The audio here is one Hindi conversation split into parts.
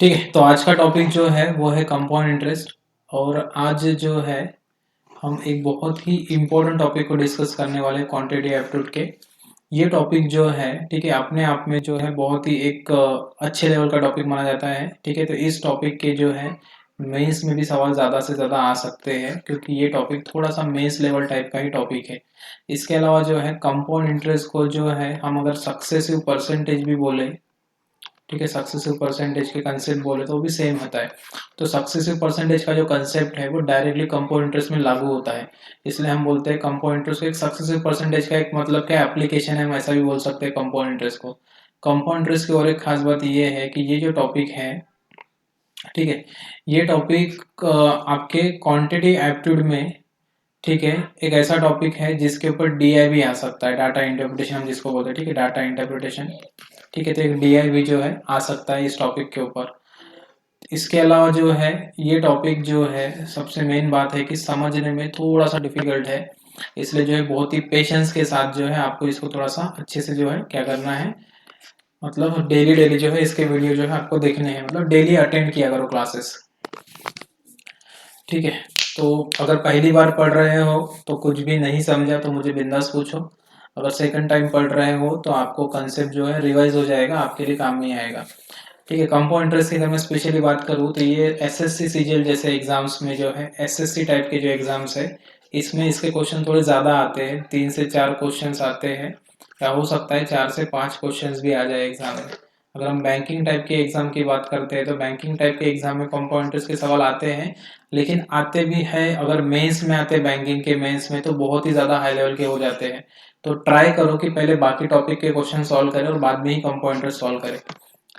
ठीक है, तो आज का टॉपिक जो है वो है कंपाउंड इंटरेस्ट। और आज जो है हम एक बहुत ही इम्पोर्टेंट टॉपिक को डिस्कस करने वाले हैं, क्वांटिटी एप्टीट्यूड के। ये टॉपिक जो है, ठीक है, अपने आप में जो है बहुत ही एक अच्छे लेवल का टॉपिक माना जाता है। ठीक है, तो इस टॉपिक के जो है मेंस में भी सवाल ज़्यादा से ज़्यादा आ सकते हैं, क्योंकि ये टॉपिक थोड़ा सा मेंस लेवल टाइप का ही टॉपिक है। इसके अलावा जो है कंपाउंड इंटरेस्ट को जो है हम अगर सक्सेसिव परसेंटेज भी बोले, ठीक है, सक्सेसिव परसेंटेज के कंसेप्ट बोले तो वो भी सेम होता है। तो सक्सेसिव परसेंटेज का जो कंसेप्ट है वो डायरेक्टली कंपाउंड इंटरेस्ट में लागू होता है। इसलिए हम बोलते हैं कंपाउंड इंटरेस्ट को एक सक्सेसिव परसेंटेज का एक मतलब क्या एप्लीकेशन है, हम ऐसा भी बोल सकते हैं कंपाउंड इंटरेस्ट को। कंपाउंड इंटरेस्ट की और एक खास बात ये है कि ये जो टॉपिक है, ठीक है, ये टॉपिक आपके क्वांटिटी एप्टीट्यूड में, ठीक है, एक ऐसा टॉपिक है जिसके ऊपर डीआई भी आ सकता है, डाटा इंटरप्रिटेशन हम जिसको बोलते हैं। ठीक है, डाटा इंटरप्रिटेशन। ठीक है, तो एक डीआई भी जो है आ सकता है इस टॉपिक के ऊपर। इसके अलावा जो है ये टॉपिक जो है सबसे मेन बात है कि समझने में थोड़ा सा डिफिकल्ट है। इसलिए जो है बहुत ही पेशेंस के साथ जो है आपको इसको थोड़ा सा अच्छे से जो है क्या करना है, मतलब डेली डेली जो है इसके वीडियो जो है आपको देखने हैं, मतलब डेली अटेंड किया करो क्लासेस। ठीक है, तो अगर पहली बार पढ़ रहे हो तो कुछ भी नहीं समझा तो मुझे बिंदास पूछो। अगर सेकंड टाइम पढ़ रहे हो तो आपको कंसेप्ट जो है रिवाइज हो जाएगा, आपके लिए काम नहीं आएगा। ठीक है, कंपाउंड इंटरेस्ट की अगर मैं स्पेशली बात करूँ तो ये एसएससी सीजीएल जैसे एग्जाम्स में जो है, एसएससी टाइप के जो एग्जाम्स है, इसमें इसके क्वेश्चन थोड़े ज़्यादा आते हैं, 3 से 4 क्वेश्चन आते हैं, या हो सकता है 4 से 5 क्वेश्चन भी आ जाए एग्जाम में। अगर हम बैंकिंग टाइप के एग्जाम की बात करते हैं तो बैंकिंग टाइप के एग्जाम में कंपाउंड इंटरेस्ट के सवाल आते हैं, लेकिन आते भी है, अगर मेंस में आते हैं बैंकिंग के मेंस में तो बहुत ही ज़्यादा हाई लेवल के हो जाते हैं। तो ट्राई करो कि पहले बाकी टॉपिक के क्वेश्चन सॉल्व करें और बाद में ही कंपाउंड इंटरेस्ट सॉल्व करें।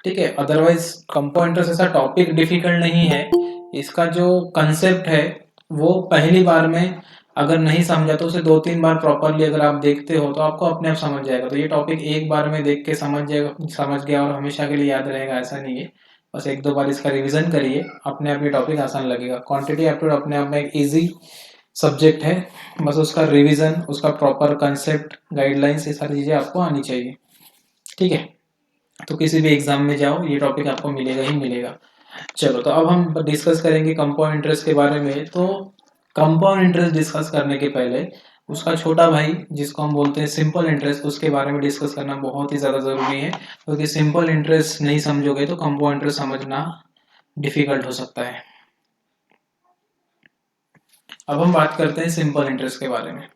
ठीक है, अदरवाइज कंपाउंड इंटरेस्ट ऐसा टॉपिक डिफिकल्ट नहीं है। इसका जो कंसेप्ट है वो पहली बार में अगर नहीं समझा तो उसे 2-3 बार प्रॉपरली अगर आप देखते हो तो आपको अपने आप समझ जाएगा। तो ये टॉपिक एक बार में देख के समझ जाएगा, समझ गया और हमेशा के लिए याद रहेगा ऐसा नहीं है। बस 1-2 बार इसका रिवीजन करिए, अपने आप ये टॉपिक आसान लगेगा। क्वांटिटी एप्टीट्यूड अपने आप में एक इजी सब्जेक्ट है, बस उसका रिवीजन, उसका प्रॉपर कंसेप्ट, गाइडलाइंस, ये सारी चीज़ें आपको आनी चाहिए। ठीक है, तो किसी भी एग्जाम में जाओ ये टॉपिक आपको मिलेगा ही मिलेगा। चलो, तो अब हम डिस्कस करेंगे कंपाउंड इंटरेस्ट के बारे में। तो कंपाउंड इंटरेस्ट डिस्कस करने के पहले उसका छोटा भाई जिसको हम बोलते हैं सिंपल इंटरेस्ट, उसके बारे में डिस्कस करना बहुत ही ज़्यादा ज़रूरी है, क्योंकि सिंपल इंटरेस्ट नहीं समझोगे तो कंपाउंड इंटरेस्ट समझना डिफिकल्ट हो सकता है। अब हम बात करते हैं सिंपल इंटरेस्ट के बारे में।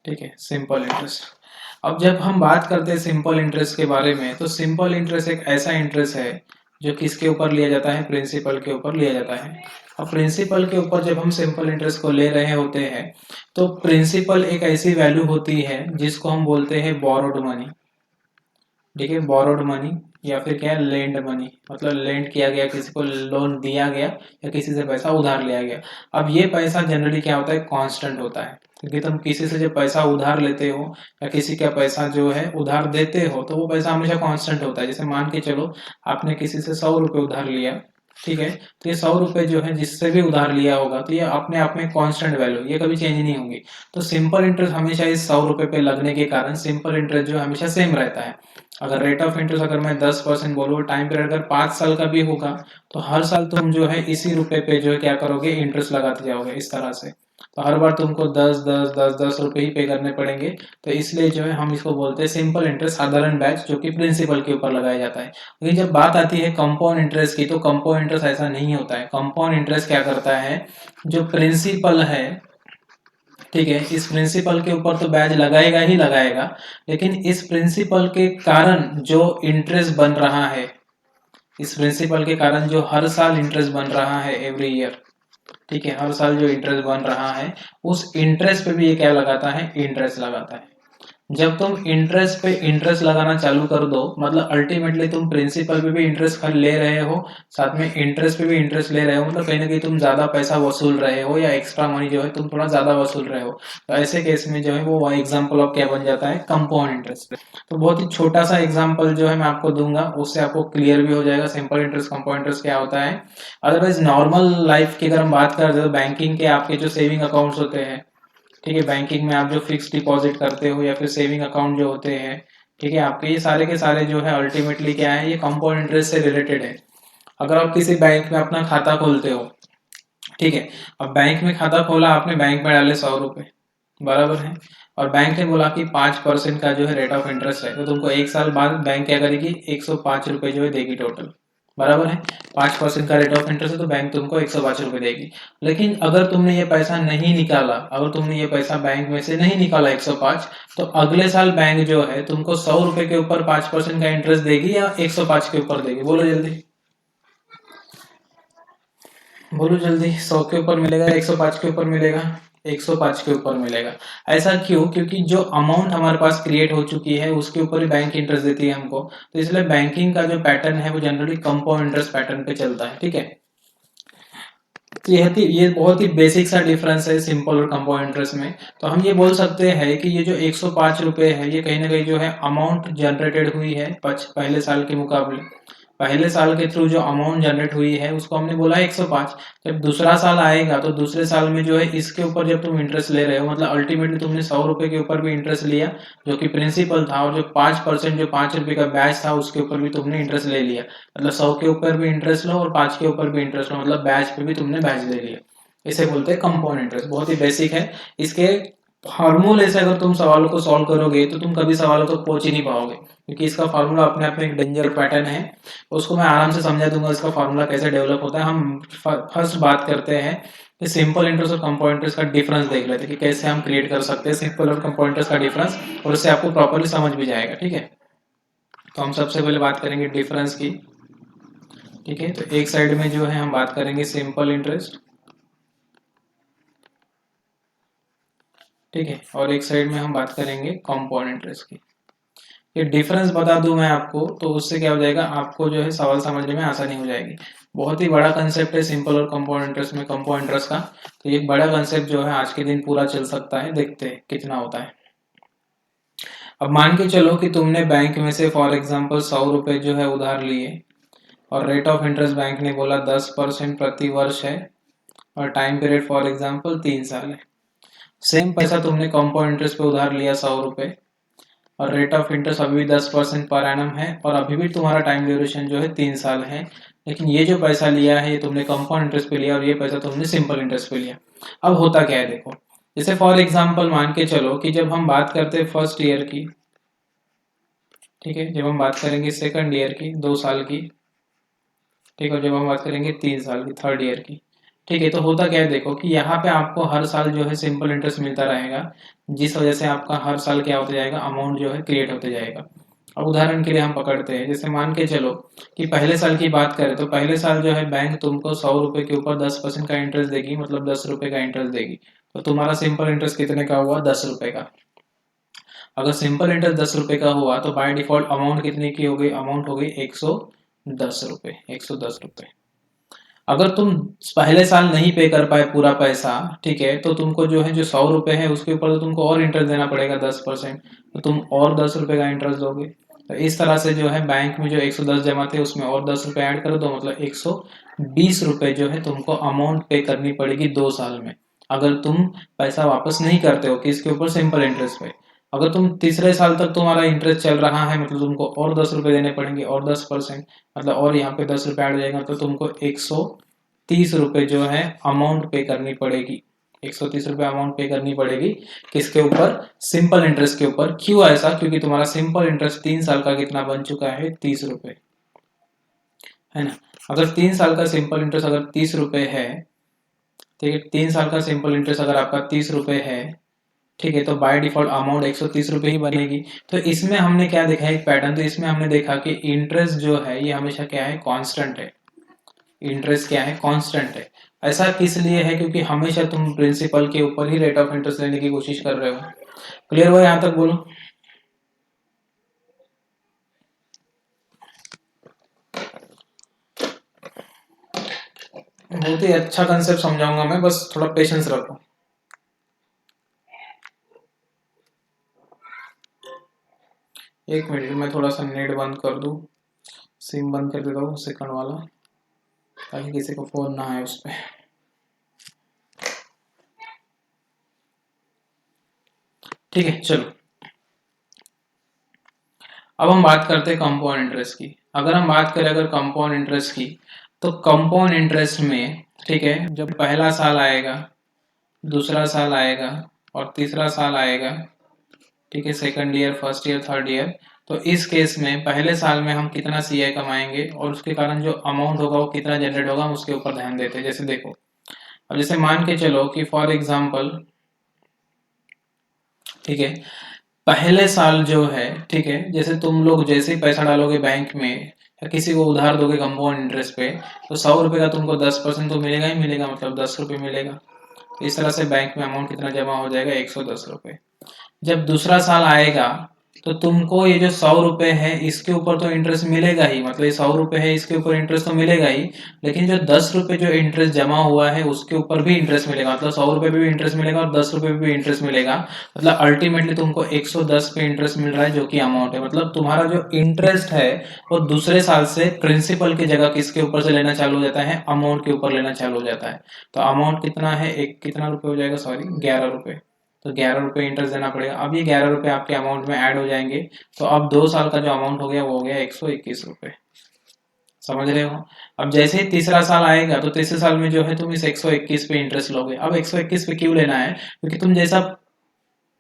ठीक है, सिंपल इंटरेस्ट। अब जब हम बात करते हैं सिंपल इंटरेस्ट के बारे में तो सिंपल इंटरेस्ट एक ऐसा इंटरेस्ट है जो किसके ऊपर लिया जाता है, प्रिंसिपल के ऊपर लिया जाता है। अब प्रिंसिपल के ऊपर जब हम सिंपल इंटरेस्ट को ले रहे होते हैं तो प्रिंसिपल एक ऐसी वैल्यू होती है जिसको हम बोलते हैं बोरोड मनी। ठीक है, बोरोड मनी या फिर क्या है, लेंड मनी, मतलब लेंड किया गया, किसी को लोन दिया गया या किसी से पैसा उधार लिया गया। अब ये पैसा जनरली क्या होता है, कांस्टेंट होता है, क्योंकि तुम किसी से जब पैसा उधार लेते हो या किसी का पैसा जो है उधार देते हो तो वो पैसा हमेशा कांस्टेंट होता है। जैसे मान के चलो आपने किसी से 100 रुपये उधार लिया, ठीक है, तो ये 100 रुपये जो है जिससे भी उधार लिया होगा तो ये अपने आप में कांस्टेंट वैल्यू, ये कभी चेंज नहीं होंगी। तो सिंपल इंटरेस्ट हमेशा इस 100 रुपये पे लगने के कारण सिंपल इंटरेस्ट जो हमेशा सेम रहता है। अगर रेट ऑफ इंटरेस्ट अगर मैं 10% बोलूँ, टाइम पीरियड अगर 5 साल का भी होगा तो हर साल तुम जो है इसी रुपए पे जो है क्या करोगे, इंटरेस्ट लगाते जाओगे इस तरह से। तो हर बार तुमको 10 10 10 10 रुपए ही पे करने पड़ेंगे। तो इसलिए जो है हम इसको बोलते हैं सिंपल इंटरेस्ट, साधारण ब्याज, जो कि प्रिंसिपल के ऊपर लगाया जाता है। लेकिन जब बात आती है कंपाउंड इंटरेस्ट की तो कंपाउंड इंटरेस्ट ऐसा नहीं होता है। कंपाउंड इंटरेस्ट क्या करता है, जो प्रिंसिपल है, ठीक है, इस प्रिंसिपल के ऊपर तो ब्याज लगाएगा ही लगाएगा, लेकिन इस प्रिंसिपल के कारण जो इंटरेस्ट बन रहा है, इस प्रिंसिपल के कारण जो हर साल इंटरेस्ट बन रहा है एवरी ईयर, ठीक है, हर साल जो इंटरेस्ट बन रहा है उस इंटरेस्ट पे भी ये क्या लगाता है, इंटरेस्ट लगाता है। जब तुम इंटरेस्ट पे इंटरेस्ट लगाना चालू कर दो मतलब अल्टीमेटली तुम प्रिंसिपल पे भी इंटरेस्ट ले रहे हो, साथ में इंटरेस्ट पे भी इंटरेस्ट ले रहे हो, मतलब कहीं ना कहीं तुम ज्यादा पैसा वसूल रहे हो या एक्स्ट्रा मनी जो है तुम थोड़ा ज्यादा वसूल रहे हो। तो ऐसे केस में जो है वो एग्जाम्पल ऑफ क्या बन जाता है, कंपाउंड इंटरेस्ट। तो बहुत ही छोटा सा एग्जाम्पल जो है मैं आपको दूंगा, उससे आपको क्लियर भी हो जाएगा सिंपल इंटरेस्ट कंपाउंड इंटरेस्ट क्या होता है। अदरवाइज नॉर्मल लाइफ की अगर हम बात करते हैं तो बैंकिंग के आपके जो सेविंग अकाउंट्स होते हैं, ठीक है, बैंकिंग में आप जो फिक्स डिपॉजिट करते हो या फिर सेविंग अकाउंट जो होते हैं, ठीक है, आपके ये सारे के सारे जो है अल्टीमेटली क्या है, ये कंपाउंड इंटरेस्ट से रिलेटेड है। अगर आप किसी बैंक में अपना खाता खोलते हो, ठीक है, अब बैंक में खाता खोला आपने, बैंक में डाले 100 रुपए, बराबर है, और बैंक ने बोला कि 5% का जो है रेट ऑफ इंटरेस्ट है, तो तुमको 1 साल बाद बैंक क्या करेगी, 105 रुपए जो है देगी टोटल, बराबर है। 5% का रेट ऑफ इंटरेस्ट है तो बैंक तुमको 105 रुपए देगी। लेकिन अगर तुमने ये पैसा नहीं निकाला, अगर तुमने ये पैसा बैंक में से नहीं निकाला 105, तो अगले साल बैंक जो है तुमको 100 रुपए के ऊपर 5% का इंटरेस्ट देगी या 105 के ऊपर देगी, बोलो जल्दी, बोलो जल्दी, 100 के ऊपर मिलेगा, 105 के ऊपर मिलेगा, 105 के ऊपर मिलेगा। ऐसा क्यों? क्योंकि जो अमाउंट हमारे पास क्रिएट हो चुकी है उसके ऊपर ही बैंक इंटरेस्ट देती है हमको, तो इसलिए बैंकिंग का जो पैटर्न है वो जनरली कंपाउंड इंटरेस्ट पैटर्न पे चलता है, ठीक है। तो ये बहुत ही बेसिक सा डिफरेंस है सिंपल और कंपाउंड इंटरेस्ट में। तो हम ये बोल सकते हैं कि ये जो 105 रुपए है, ये कहीं ना कहीं जो है अमाउंट जनरेटेड हुई है पहले साल के मुकाबले, पहले साल के थ्रू जो अमाउंट जनरेट हुई है उसको हमने बोला 105। जब दूसरा साल आएगा तो दूसरे साल में जो है इसके ऊपर जब तुम इंटरेस्ट ले रहे हो, मतलब अल्टीमेटली तुमने 100 रुपए के ऊपर भी इंटरेस्ट लिया जो कि प्रिंसिपल था, और जो 5% जो 5 रुपए का बैच था उसके ऊपर भी तुमने इंटरेस्ट ले लिया, मतलब 100 के ऊपर भी इंटरेस्ट लो और 5 के ऊपर भी इंटरेस्ट लो, मतलब बैच पे भी तुमने बैच ले लिया। इसे बोलते हैं कंपाउंड इंटरेस्ट, बहुत ही बेसिक है। इसके फार्मूले से अगर तुम सवालों को सॉल्व करोगे तो तुम कभी सवालों तक पहुंच ही नहीं पाओगे, क्योंकि इसका फार्मूला अपने आप में एक डेंजर पैटर्न है। उसको मैं आराम से समझा दूंगा इसका फार्मूला कैसे डेवलप होता है। हम फर्स्ट बात करते हैं कि सिंपल इंटरेस्ट और कंपाउंड इंटरेस्ट का डिफरेंस देख लेते हैं कि कैसे हम क्रिएट कर सकते हैं सिंपल और कंपाउंड इंटरेस्ट का डिफरेंस, और उससे आपको प्रॉपरली समझ भी जाएगा, ठीक है। तो हम सबसे पहले बात करेंगे डिफरेंस की, ठीक है। तो एक साइड में जो है हम बात करेंगे सिंपल इंटरेस्ट, ठीक है, और एक साइड में हम बात करेंगे कंपाउंड इंटरेस्ट की। ये डिफरेंस बता दूं मैं आपको तो उससे क्या हो जाएगा, आपको जो है सवाल समझने में आसानी हो जाएगी। बहुत ही बड़ा कंसेप्ट है सिंपल और कंपाउंड इंटरेस्ट में, कंपाउंड इंटरेस्ट का। तो ये बड़ा कंसेप्ट जो है आज के दिन पूरा चल सकता है, देखते हैं कितना होता है। अब मान के चलो कि तुमने बैंक में से फॉर एग्जाम्पल 100 रुपए जो है उधार लिए, और रेट ऑफ इंटरेस्ट बैंक ने बोला 10% प्रति वर्ष है, और टाइम पीरियड फॉर एग्जाम्पल 3 साल है। सेम पैसा तुमने कंपाउंड इंटरेस्ट पे उधार लिया 100 रुपए, और रेट ऑफ इंटरेस्ट अभी भी 10% पर एनम है, और अभी भी तुम्हारा टाइम ड्यूरेशन जो है 3 साल है। लेकिन ये जो पैसा लिया है ये तुमने कंपाउंड इंटरेस्ट पे लिया, और ये पैसा तुमने सिंपल इंटरेस्ट पे लिया। अब होता क्या है देखो, जैसे फॉर एग्जाम्पल मान के चलो कि जब हम बात करते हैं फर्स्ट ईयर की, ठीक है, जब हम बात करेंगे सेकंड ईयर की 2 साल की, ठीक है, जब हम बात करेंगे 3 साल की थर्ड ईयर की, ठीक है, तो होता क्या है देखो कि यहाँ पे आपको हर साल जो है सिंपल इंटरेस्ट मिलता रहेगा, जिस वजह से आपका हर साल क्या होता जाएगा, अमाउंट जो है क्रिएट होते जाएगा। अब उदाहरण के लिए हम पकड़ते हैं, जैसे मान के चलो कि पहले साल की बात करें तो पहले साल जो है बैंक तुमको 100 रुपए के ऊपर 10% का इंटरेस्ट देगी, मतलब 10 रुपए का इंटरेस्ट देगी। तो तुम्हारा सिंपल इंटरेस्ट कितने का हुआ, 10 रुपए का। अगर सिंपल इंटरेस्ट 10 रुपए का हुआ तो बाय डिफॉल्ट अमाउंट कितने की हो गई, अमाउंट हो गई 110 रुपए, 110 रुपए। अगर तुम पहले साल नहीं पे कर पाए पूरा पैसा, ठीक है, तो तुमको जो है जो 100 रुपए है उसके ऊपर तो तुमको और इंटरेस्ट देना पड़ेगा 10%, तो तुम और 10 रुपए का इंटरेस्ट दोगे। तो इस तरह से जो है बैंक में जो 110 जमा थे उसमें और 10 रुपए ऐड कर दो, मतलब 120 रुपए जो है तुमको अमाउंट पे करनी पड़ेगी 2 साल में, अगर तुम पैसा वापस नहीं करते हो किसके ऊपर, सिंपल इंटरेस्ट पे। अगर तुम तीसरे साल तक तुम्हारा इंटरेस्ट चल रहा है, मतलब तुमको और 10 रुपए देने पड़ेंगे, और 10%, मतलब और यहाँ पे 10 रुपए ऐड हो जाएगा, तो तुमको 130 रुपए जो है अमाउंट पे करनी पड़ेगी, 130 रुपए अमाउंट पे करनी पड़ेगी। किसके ऊपर, सिंपल इंटरेस्ट के ऊपर। क्यों ऐसा, क्योंकि तुम्हारा सिंपल इंटरेस्ट 3 साल का कितना बन चुका है, 30 रुपए, है ना। अगर 3 साल का सिंपल इंटरेस्ट अगर 30 रुपए है, ठीक है, 3 साल का सिंपल इंटरेस्ट अगर आपका 30 रुपए है, ठीक है, तो बाय डिफॉल्ट अमाउंट 130 रुपए ही बनेगी। तो इसमें हमने क्या देखा है, एक पैटर्न, तो इसमें हमने देखा कि इंटरेस्ट जो है ये हमेशा क्या है, कांस्टेंट है। इंटरेस्ट क्या है, कांस्टेंट है। ऐसा किस लिए है, क्योंकि हमेशा तुम प्रिंसिपल के ऊपर ही रेट ऑफ इंटरेस्ट लेने की कोशिश कर रहे हो। क्लियर हुआ यहाँ तक, बोलो। बहुत ही अच्छा कंसेप्ट समझाऊंगा मैं, बस थोड़ा पेशेंस रखो। एक मिनट, मैं थोड़ा सा नेट बंद कर दूं, सिम बंद कर देता हूँ सेकंड वाला, ताकि किसी को फोन ना आए उस पर। ठीक है, चलो। अब हम बात करते हैं कंपाउंड इंटरेस्ट की। अगर हम बात करें अगर कंपाउंड इंटरेस्ट की, तो कंपाउंड इंटरेस्ट में, ठीक है, जब पहला साल आएगा, दूसरा साल आएगा और तीसरा साल आएगा, ठीक है, second year, first year, third year, तो इस केस में पहले साल में हम कितना सीआई कमाएंगे और उसके कारण जो अमाउंट होगा वो कितना जनरेट होगा, हम उसके ऊपर ध्यान देते हैं। जैसे देखो, अब जैसे मान के चलो कि फॉर एग्जांपल, ठीक है, पहले साल जो है, ठीक है, जैसे तुम लोग जैसे ही पैसा डालोगे बैंक में या किसी को उधार दोगे कंपाउंड इंटरेस्ट पे, तो 100 रुपए का तुमको 10% तो मिलेगा ही मिलेगा, मतलब 10 रुपये मिलेगा। तो इस तरह से बैंक में अमाउंट कितना जमा हो जाएगा, 110 रुपये। जब दूसरा साल आएगा तो तुमको ये जो 100 रुपये है इसके ऊपर तो इंटरेस्ट मिलेगा ही, मतलब ये 100 रुपये है इसके ऊपर इंटरेस्ट तो मिलेगा ही, लेकिन जो 10 रुपये जो इंटरेस्ट जमा हुआ है उसके ऊपर भी इंटरेस्ट मिलेगा, मतलब 100 रुपये पे भी इंटरेस्ट मिलेगा और 10 रुपये पे भी इंटरेस्ट मिलेगा। मतलब अल्टीमेटली तुमको 110 पे इंटरेस्ट मिल रहा है, जो कि अमाउंट है। मतलब तुम्हारा जो इंटरेस्ट है वो दूसरे साल से प्रिंसिपल की जगह किसके ऊपर से लेना चालू हो जाता है, अमाउंट के ऊपर लेना चालू हो जाता है। तो अमाउंट कितना है, एक कितना रुपये हो जाएगा, सॉरी 11 रुपये। तो 11 रुपये इंटरेस्ट देना पड़ेगा। अब ये 11 रुपये आपके अमाउंट में ऐड हो जाएंगे, तो अब 2 साल का जो अमाउंट हो गया वो हो गया 121 रुपये। समझ रहे हो। अब जैसे ही तीसरा साल आएगा तो तीसरे साल में जो है तुम इस 121 पे इंटरेस्ट लोगे। अब 121 पे क्यों लेना है, क्योंकि तुम जैसा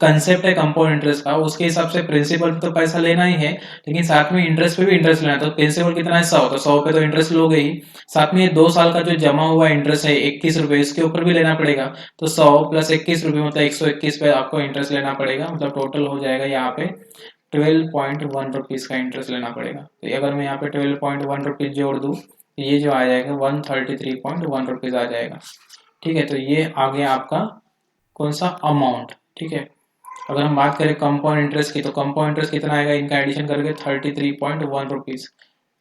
कंसेप्ट है कंपाउंड इंटरेस्ट का, उसके हिसाब से प्रिंसिपल पे तो पैसा लेना ही है, लेकिन साथ में इंटरेस्ट पे भी इंटरेस्ट लेना है। तो प्रिंसिपल कितना है, 100, तो 100 पे तो इंटरेस्ट लोगे ही, साथ में ये 2 साल का जो जमा हुआ इंटरेस्ट है 21 रुपये, इसके ऊपर भी लेना पड़ेगा। तो 100 प्लस 21 रुपये मतलब 121 पे आपको इंटरेस्ट लेना पड़ेगा। मतलब टोटल हो जाएगा यहाँ पे 12.1 रुपीज का इंटरेस्ट लेना पड़ेगा। तो अगर मैं यहाँ पे 12.1 रुपीज जोड़ दूँ, ये जो आ जाएगा 133.1 रुपीज आ जाएगा। ठीक है, तो ये आ गया आपका कौन सा अमाउंट। ठीक है, अगर हम बात करें कंपाउंड इंटरेस्ट की, तो कंपाउंड इंटरेस्ट कितना आएगा, इनका एडिशन करके 33.1 रुपीज,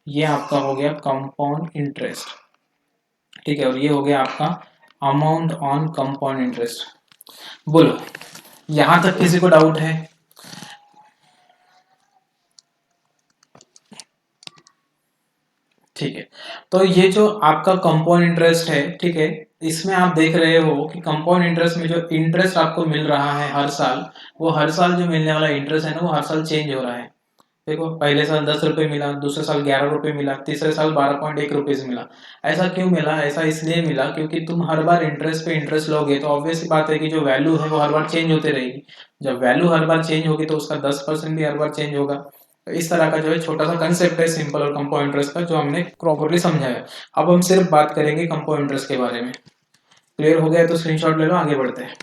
ये आपका हो गया कंपाउंड इंटरेस्ट। ठीक है, और ये हो गया आपका अमाउंट ऑन कंपाउंड इंटरेस्ट। बोलो, यहां तक किसी को डाउट है? ठीक है, तो ये जो आपका कंपाउंड इंटरेस्ट है, ठीक है, इसमें आप देख रहे हो कि कंपाउंड इंटरेस्ट में जो इंटरेस्ट आपको मिल रहा है हर साल, वो हर साल जो मिलने वाला इंटरेस्ट है ना, वो हर साल चेंज हो रहा है। देखो, पहले साल 10 रुपये मिला, दूसरे साल 11 रुपये मिला, तीसरे साल 12.1 रुपीज मिला। ऐसा क्यों मिला, ऐसा इसलिए मिला क्योंकि तुम हर बार इंटरेस्ट पे इंटरेस्ट लोगे तो ऑब्वियस सी बात है कि जो वैल्यू है वो हर बार चेंज होते रहेगी। जब वैल्यू हर बार चेंज होगी तो उसका 10% भी हर बार चेंज होगा। तो इस तरह का जो है छोटा सा कंसेप्ट है सिंपल और कंपाउंड इंटरेस्ट का, जो हमने प्रॉपरली समझाया। अब हम सिर्फ बात करेंगे कंपाउंड इंटरेस्ट के बारे में। क्लियर हो गया तो स्क्रीनशॉट ले लो, आगे बढ़ते हैं।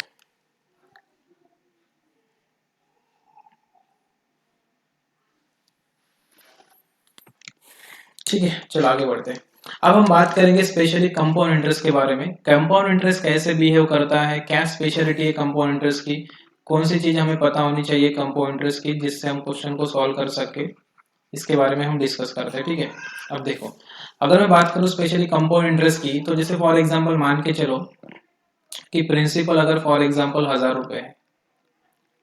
ठीक है, चलो आगे बढ़ते हैं। अब हम बात करेंगे स्पेशली कंपाउंड इंटरेस्ट के बारे में। कंपाउंड इंटरेस्ट कैसे बिहेव करता है, क्या स्पेशलिटी है कंपाउंड इंटरेस्ट की, कौन सी चीज हमें पता होनी चाहिए कंपाउंड इंटरेस्ट की जिससे हम क्वेश्चन को सॉल्व कर सके, इसके बारे में हम डिस्कस करते हैं। ठीक है, अब देखो, अगर मैं बात करूं स्पेशली कंपाउंड इंटरेस्ट की, तो जैसे फॉर एग्जांपल मान के चलो कि प्रिंसिपल अगर फॉर एग्जांपल 1000 रुपये है,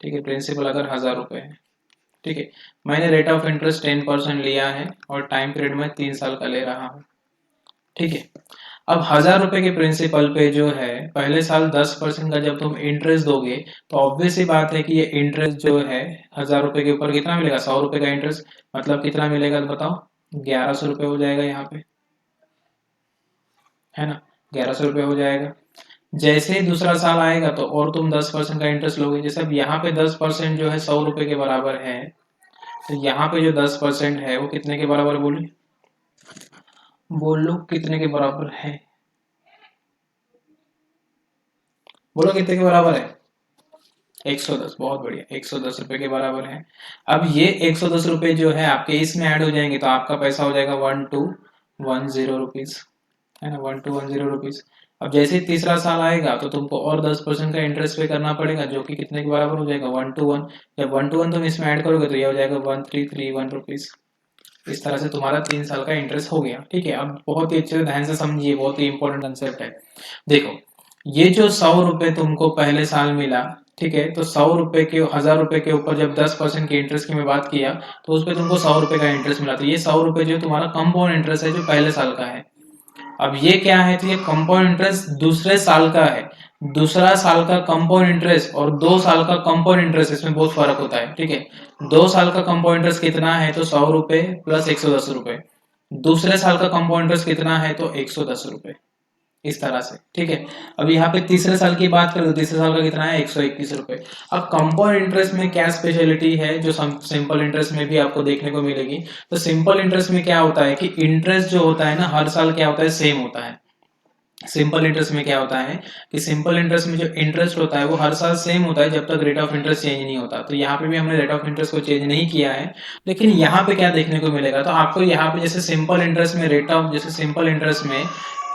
ठीक है, प्रिंसिपल अगर 1000 रुपये है, ठीक है, मैंने रेट ऑफ इंटरेस्ट 10% लिया है और टाइम पीरियड में 3 साल का ले रहा हूँ। ठीक है, अब 1000 रुपए के प्रिंसिपल पे जो है पहले साल 10% का जब तुम इंटरेस्ट दोगे, तो ऑब्वियस सी बात है कि ये इंटरेस्ट जो है 1000 रुपए के ऊपर कितना मिलेगा, 100 रुपए का इंटरेस्ट, मतलब कितना मिलेगा तो बताओ, 1100 रुपये हो जाएगा यहाँ पे, है ना, 1100 रुपये हो जाएगा। जैसे ही दूसरा साल आएगा तो और तुम 10% का इंटरेस्ट लोगे। जैसे अब यहाँ पे 10% जो है 100 रुपए के बराबर है, तो यहाँ पे जो 10% है वो कितने के बराबर बोलो, बोलो कितने के बराबर है, बोलो कितने के बराबर है, 110। बहुत बढ़िया, 110 रुपए के बराबर है। अब ये 110 रुपए जो है आपके इसमें ऐड हो जाएंगे, तो आपका पैसा हो जाएगा 1210 रुपीज, है ना, 1210 रुपीज। अब जैसे ही तीसरा साल आएगा तो तुमको और 10% का इंटरेस्ट पे करना पड़ेगा, जो कि कितने के बराबर हो जाएगा, 121। जब 121 तुम इसमें ऐड करोगे तो ये हो जाएगा 1331 रुपीज। इस तरह से तुम्हारा 3 साल का इंटरेस्ट हो गया। ठीक है, अब बहुत ही अच्छे से ध्यान से समझिए, बहुत ही इंपॉर्टेंट कंसेप्ट है। देखो, ये जो 100 रुपए तुमको पहले साल मिला, ठीक है, तो 100 रुपए के 1000 रुपए के ऊपर जब 10% के इंटरेस्ट की मैं बात किया, तो उस पर तुमको 100 रुपए का इंटरेस्ट मिला। तो ये 100 रुपए जो तुम्हारा कंपाउंड इंटरेस्ट है जो पहले साल का है। अब ये क्या है, तो ये कंपाउंड इंटरेस्ट दूसरे साल का है। दूसरा साल का कंपाउंड इंटरेस्ट और 2 साल का कंपाउंड इंटरेस्ट, इसमें बहुत फर्क होता है, ठीक है। 2 साल का कंपाउंड इंटरेस्ट कितना है तो 100 रुपए प्लस 110 रुपए, दूसरे साल का कंपाउंड इंटरेस्ट कितना है तो 110 रुपए, इस तरह से, ठीक है। अब यहाँ पे तीसरे साल की बात करें तो तीसरे साल का कितना है 121 रुपए। अब कंपाउंड इंटरेस्ट में क्या स्पेशलिटी है जो सिंपल इंटरेस्ट में भी आपको देखने को मिलेगी। तो सिंपल इंटरेस्ट में क्या होता है कि इंटरेस्ट जो होता है ना हर साल क्या होता है सेम होता है। सिंपल इंटरेस्ट में क्या होता है कि सिंपल इंटरेस्ट में जो इंटरेस्ट होता है वो हर साल सेम होता है जब तक रेट ऑफ इंटरेस्ट चेंज नहीं होता। तो यहाँ पे भी हमने रेट ऑफ इंटरेस्ट को चेंज नहीं किया है, लेकिन यहाँ पे क्या देखने को मिलेगा तो आपको यहाँ पे जैसे सिंपल इंटरेस्ट में रेट ऑफ, जैसे सिंपल इंटरेस्ट में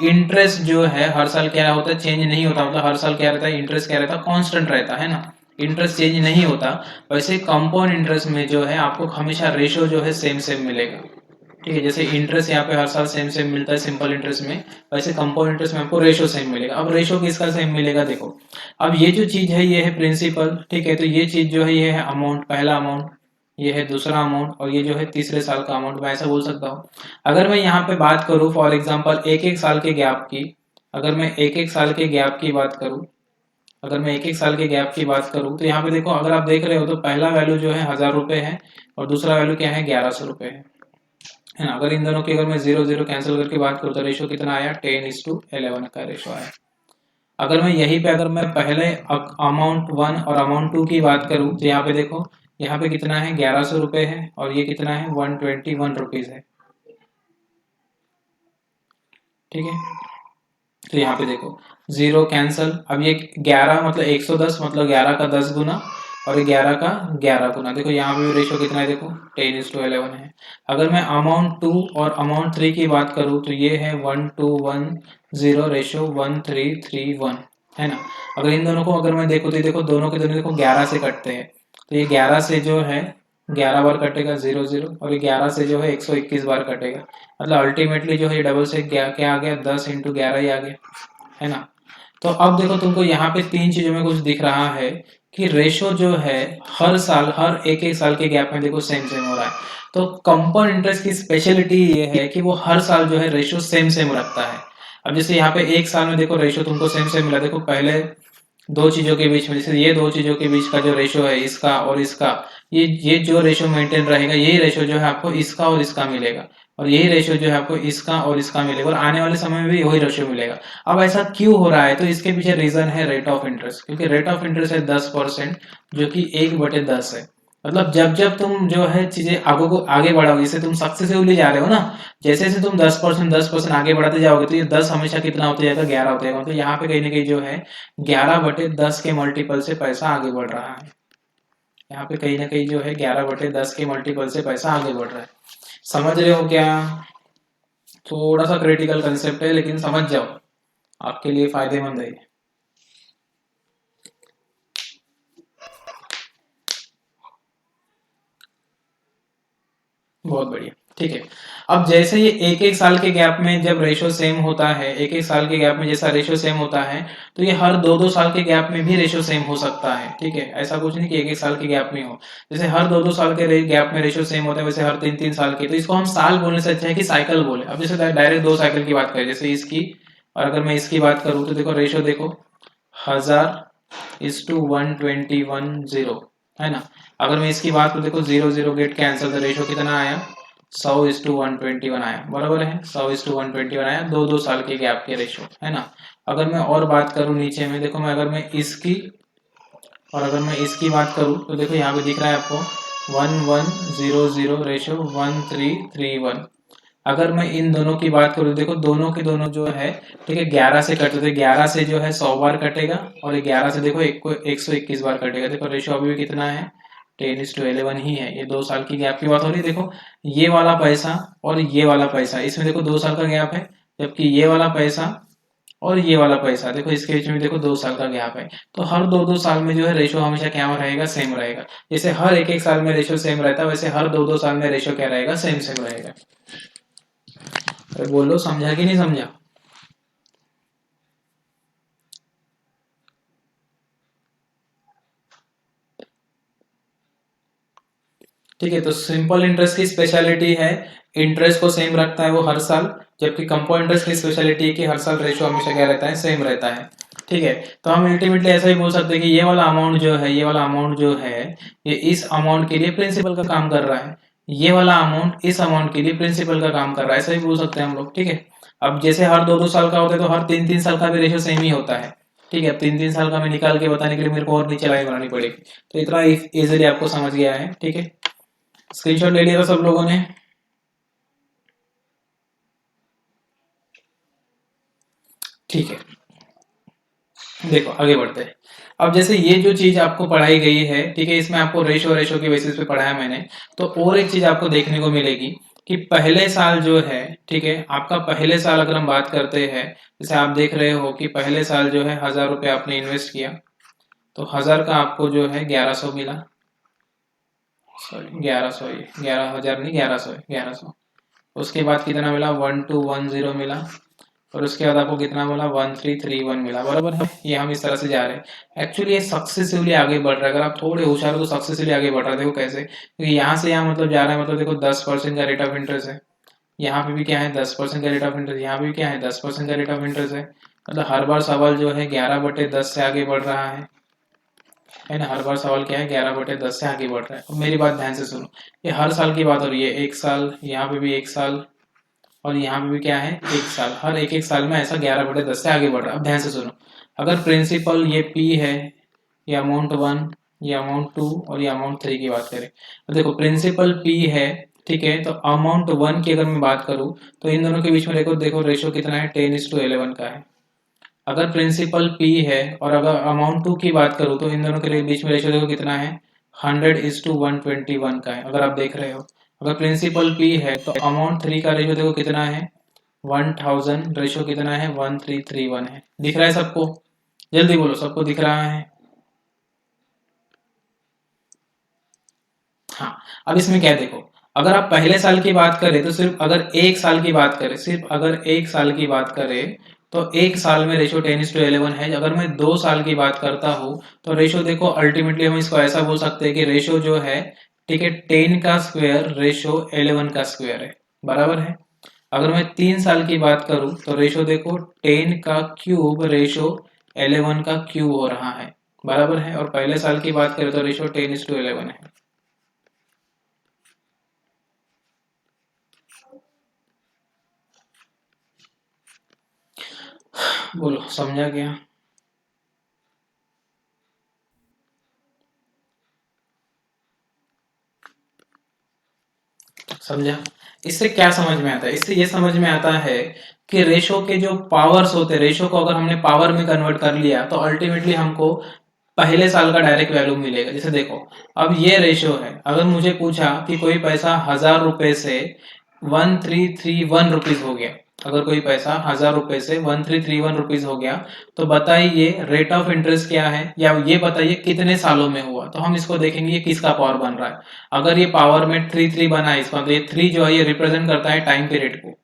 इंटरेस्ट जो है हर साल क्या होता है चेंज नहीं होता, मतलब हर साल क्या रहता है इंटरेस्ट क्या रहता है कांस्टेंट रहता है ना, इंटरेस्ट चेंज नहीं होता। वैसे कंपाउंड इंटरेस्ट में जो है आपको हमेशा रेशो जो है सेम सेम मिलेगा, ठीक है। जैसे इंटरेस्ट यहाँ पे हर साल सेम सेम मिलता है सिंपल इंटरेस्ट में, वैसे कंपाउंड इंटरेस्ट में आपको रेशो सेम मिलेगा। अब रेशो किसका सेम मिलेगा देखो, अब ये जो चीज है ये है प्रिंसिपल, ठीक है। तो ये चीज जो है ये है अमाउंट, पहला अमाउंट, ये है दूसरा अमाउंट और ये जो है तीसरे साल का अमाउंट, मैं ऐसा बोल सकता हूँ। अगर मैं यहाँ पे बात करूँ फॉर एग्जाम्पल एक एक साल के गैप की, अगर मैं एक एक साल के गैप की बात करूँ, अगर मैं एक एक साल के गैप की बात करूँ तो यहाँ पे देखो अगर आप देख रहे हो तो पहला वैल्यू जो है 1000 रुपए है और दूसरा वैल्यू क्या है 1100 रुपए है ना। अगर इन दोनों की अगर मैं 0 0 कैंसिल करके बात करूँ तो रेशो कितना आया 10:11 का रेशो आया। अगर मैं यहीं पे अगर मैं पहले अमाउंट 1 और अमाउंट 2 की बात करूँ तो यहाँ पे देखो यहाँ पे कितना है 1100 रुपए है और ये कितना है 121 रुपीज है, ठीक है। तो यहाँ पे देखो 0 कैंसल, अब ये 11 मतलब 110 मतलब 11 का 10 गुना और 11 का 11 गुना, देखो यहाँ पे भी रेशो कितना है देखो 10:11 है। अगर मैं अमाउंट 2 और अमाउंट 3 की बात करूँ तो ये है 1:1:0 रेशो 1:3:1 है ना। अगर इन दोनों को अगर मैं देखूँ तो देखो दोनों के दोनों देखो 11 से कटते हैं, तो ये 11 से जो है 11 बार कटेगा 0 0 और ये 11 से जो है 121 बार कटेगा, मतलब अल्टीमेटली जो है डबल से क्या आ गया 10 × 11 ही आ गया, है ना। तो अब देखो तुमको यहाँ पे तीन चीजों में कुछ दिख रहा है कि रेशो जो है हर साल हर एक एक साल के गैप में देखो सेम सेम हो रहा है। तो कंपाउंड इंटरेस्ट की स्पेशलिटी ये है कि वो हर साल जो है रेशो सेम सेम रखता है। अब जैसे यहाँ पे एक साल में देखो रेशो तुमको सेम सेम मिला, देखो पहले दो चीजों के बीच में, जैसे ये दो चीजों के बीच का जो रेशो है इसका और इसका, ये जो रेशो मेंटेन रहेगा यही रेशो जो है आपको इसका और इसका मिलेगा और यही रेशो जो है आपको इसका और इसका मिलेगा और आने वाले समय में भी वही रेशो मिलेगा। अब ऐसा क्यों हो रहा है तो इसके पीछे रीजन है रेट ऑफ इंटरेस्ट, क्योंकि रेट ऑफ इंटरेस्ट है 10% जो कि 1/10 है। मतलब जब जब तुम जो है चीजें आगे बढ़ाओगे, जैसे तुम सक्सेसिवली जा रहे हो ना, जैसे जैसे तुम 10% आगे बढ़ाते जाओगे तो ये 10 हमेशा कितना होता जाएगा 11 होता जाएगा। तो यहाँ पे कहीं ना कहीं जो है 11/10 के मल्टीपल से पैसा आगे बढ़ रहा है। यहाँ पे कहीं ना कहीं जो है 11/10 के मल्टीपल से पैसा आगे बढ़ रहा है। समझ रहे हो क्या? थोड़ा सा क्रिटिकल कंसेप्ट है लेकिन समझ जाओ, आपके लिए फायदेमंद है। बहुत बढ़िया, ठीक है। अब जैसे ये एक एक साल के गैप में जब रेशो सेम होता है, एक एक साल के गैप में जैसा रेशो सेम होता है तो ये हर दो दो साल के गैप में भी रेशो सेम हो सकता है, ठीक है। ऐसा कुछ नहीं कि एक एक साल के गैप में हो, जैसे हर दो दो साल के गैप में रेशो सेम होता है वैसे हर 3 3 साल के, तो इसको हम साल बोलने से अच्छा है कि साइकिल बोले। अब जैसे डायरेक्ट 2 साइकिल की बात करें, जैसे इसकी और अगर मैं इसकी बात करूँ तो देखो रेशो देखो 1000:121 है ना। अगर मैं इसकी बात करूँ देखो 0 0 गेट कैंसिल, तो रेशो कितना आया 100:121 आया, बराबर है 100:121 आया, दो दो साल के गैप के रेशो, है ना। अगर मैं और बात करूँ नीचे में देखो, मैं अगर मैं इसकी और अगर मैं इसकी बात करूँ तो देखो यहाँ पे दिख रहा है आपको 1100 रेशो 1331। अगर मैं इन दोनों की बात करूँ देखो दोनों के दोनों जो है, ठीक है 11 से कटे तो 11 से जो है 100 बार कटेगा और 11 से देखो 121 बार कटेगा। देखो रेशो अभी भी कितना है 10:11 ही है। ये 2 साल की गैप की बात हो रही है। देखो ये वाला पैसा और ये वाला पैसा, इसमें देखो 2 साल का गैप है, जबकि ये वाला पैसा और ये वाला पैसा देखो इसके बीच में देखो 2 साल का गैप है। तो हर दो दो साल में जो है रेशो हमेशा क्या रहेगा सेम रहेगा। जैसे हर एक एक साल में रेशो सेम रहता है वैसे हर दो दो साल में रेशो क्या रहेगा सेम सेम रहेगा। अरे बोलो समझा कि नहीं समझा? ठीक है, तो सिंपल इंटरेस्ट की स्पेशलिटी है इंटरेस्ट को सेम रखता है वो हर साल, जबकि कंपाउंड इंटरेस्ट की स्पेशलिटी है कि हर साल रेशो हमेशा क्या रहता है सेम रहता है। ठीक है। तो हम अल्टीमेटली ऐसा ही बोल सकते हैं कि ये वाला अमाउंट जो है, ये वाला अमाउंट जो है, ये इस अमाउंट के लिए प्रिंसिपल का काम कर रहा है, ये वाला अमाउंट इस अमाउंट के लिए प्रिंसिपल का काम कर रहा है, ऐसा ही बोल सकते हैं हम लोग। ठीक है। अब जैसे हर 2-2 साल का होता है तो हर 3-3 साल का भी रेशियो सेम ही होता है। ठीक है। अब 3-3 साल का मैं निकाल के बताने के लिए मेरे को और नीचे लाइन बनानी पड़ेगी। तो इतना इजीली आपको समझ गया है। ठीक है। स्क्रीनशॉट ले लिया था सब लोगों ने? ठीक है। देखो आगे बढ़ते हैं। अब जैसे ये जो चीज आपको पढ़ाई गई है, ठीक है, इसमें आपको रेशो रेशो के बेसिस पे पढ़ाया मैंने। तो और एक चीज आपको देखने को मिलेगी कि पहले साल जो है, ठीक है, आपका पहले साल अगर हम बात करते हैं, जैसे आप देख रहे हो कि पहले साल जो है 1000 रुपये आपने इन्वेस्ट किया, तो 1000 का आपको जो है 1100 मिला। सॉरी 1100, ये 11,000 नहीं, 1100 है, 1100। उसके बाद कितना मिला? 1210 मिला। और उसके बाद आपको कितना बोला? 1331 मिला। बराबर है। ये हम इस तरह से जा रहे हैं। एक्चुअली ये सक्सेसिवली आगे बढ़ रहा है। अगर आप थोड़े होशियार हो तो सक्सेसिवली आगे बढ़ रहा है। देखो कैसे, क्योंकि यहाँ से यहाँ मतलब जा रहा है, मतलब देखो 10% का रेट ऑफ इंटरेस्ट है। यहाँ पे भी क्या है? 10% का रेट ऑफ इंटरेस्ट। यहाँ पे भी क्या है? 10% का रेट ऑफ इंटरेस्ट है। मतलब हर बार सवाल जो है 11/10 से आगे बढ़ रहा है ना। हर बार सवाल क्या है? 11/10 से आगे बढ़ रहा है। मेरी बात ध्यान से सुनो, ये हर साल की बात हो रही है। एक साल, यहाँ पे भी एक साल, और यहाँ पे भी क्या है? एक साल। हर एक एक साल में ऐसा 11/10 से आगे बढ़ रहा है। अब ध्यान से सुनो, अगर प्रिंसिपल ये P है, ये अमाउंट 1, ये अमाउंट 2 और ये अमाउंट 3 की बात करें, तो देखो प्रिंसिपल P है, ठीक है, तो अमाउंट 1 की अगर मैं बात करूं तो इन दोनों के बीच में देखो देखो रेशो कितना है? 10:11 का है। अगर प्रिंसिपल P है और अगर अमाउंट 2 की बात करूं तो इन दोनों के बीच में रेशो देखो कितना है? 100:121 का है, अगर आप देख रहे हो। अगर प्रिंसिपल P है तो अमाउंट 3 का रेशो देखो कितना है? 1000। रेशो कितना है? 1331 है। दिख रहा है सबको? जल्दी बोलो, सबको दिख रहा है? हाँ। अब इसमें क्या है देखो, अगर आप पहले साल की बात करें तो सिर्फ अगर एक साल की बात करें, सिर्फ अगर एक साल की बात करें तो एक साल में रेशो 10:11 है। अगर मैं 2 साल की बात करता हूँ तो रेशो देखो अल्टीमेटली हम इसको ऐसा बोल सकते हैं कि रेशो जो है, ठीक है, 10 का स्क्वायर रेशो 11 का स्क्वायर है। बराबर है। अगर मैं 3 साल की बात करूं तो रेशो देखो 10 का क्यूब रेशो 11 का क्यूब हो रहा है। बराबर है। और पहले साल की बात करें तो रेशो 10:11 है। बोलो समझा क्या? समझा? इससे क्या समझ में आता है? इससे ये समझ में आता है कि रेशो के जो पावर्स होते हैं, रेशो को अगर हमने पावर में कन्वर्ट कर लिया तो अल्टीमेटली हमको पहले साल का डायरेक्ट वैल्यू मिलेगा। जैसे देखो, अब ये रेशो है, अगर मुझे पूछा कि कोई पैसा 1000 रुपए से 1331 रुपीज हो गया, अगर कोई पैसा 1000 रुपए से 1331 रुपीज हो गया, तो बताइए रेट ऑफ इंटरेस्ट क्या है, या ये बताइए कितने सालों में हुआ। तो हम इसको देखेंगे ये किसका पावर बन रहा है। अगर ये पावर में 3 बना है इसका, तो ये 3 जो है ये रिप्रेजेंट करता है टाइम पीरियड को।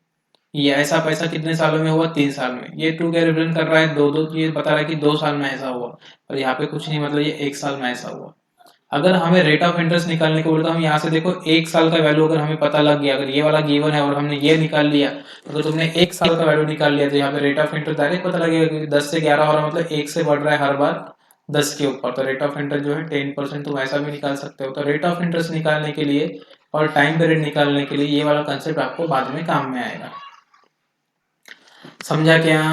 ये ऐसा पैसा कितने सालों में हुआ? 3 साल में। ये 2 क्या रिप्रेजेंट कर रहा है? दो दो, ये बता रहा है कि 2 साल में ऐसा हुआ। और यहाँ पे कुछ नहीं, मतलब ये 1 साल में ऐसा हुआ। अगर हमें रेट ऑफ इंटरेस्ट निकालने को बोले तो हम यहाँ से देखो 1 साल का वैल्यू अगर हमें पता लग गया, अगर ये वाला गिवन है और हमने ये निकाल लिया, अगर तुमने 1 साल का वैल्यू निकाल लिया तो यहाँ पे रेट ऑफ इंटरेस्ट डायरेक्ट पता लगेगा, क्योंकि 10 से 11 हो रहा है, मतलब 1 से बढ़ रहा है हर बार 10 के ऊपर। तो रेट ऑफ इंटरेस्ट जो है 10%, तुम ऐसा भी निकाल सकते हो। तो रेट ऑफ इंटरेस्ट निकालने के लिए और टाइम पीरियड निकालने के लिए ये वाला कंसेप्ट आपको बाद में काम में आएगा। समझा क्या?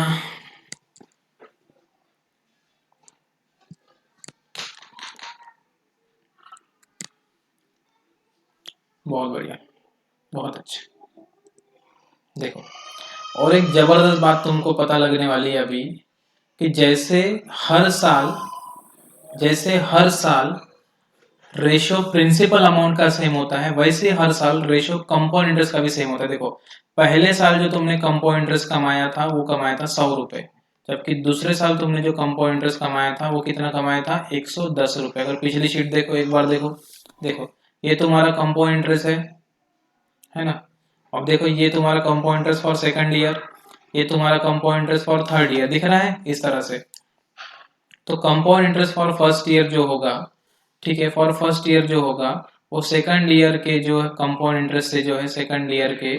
बहुत बढ़िया, बहुत अच्छा। देखो, और एक जबरदस्त बात तुमको पता लगने वाली है अभी, कि हर साल जैसे हर साल रेशो प्रिंसिपल अमाउंट का सेम होता है, वैसे हर साल रेशो कंपाउंड इंटरेस्ट का भी सेम होता है। देखो, पहले साल जो तुमने कंपाउंड इंटरेस्ट कमाया था वो कमाया था 100 रुपए, जबकि दूसरे साल तुमने जो कंपाउंड इंटरेस्ट कमाया था वो कितना कमाया था? 110 रुपए। अगर पिछली शीट देखो, एक बार देखो, देखो ये तुम्हारा कंपाउंड इंटरेस्ट है ना। अब देखो ये तुम्हारा compound interest for second year, ये तुम्हारा compound interest for third year, दिख रहा है इस तरह से। तो compound interest for first year जो होगा, ठीक है, फॉर फर्स्ट ईयर जो होगा वो सेकंड ईयर के जो है कंपाउंड इंटरेस्ट से जो है सेकंड ईयर के,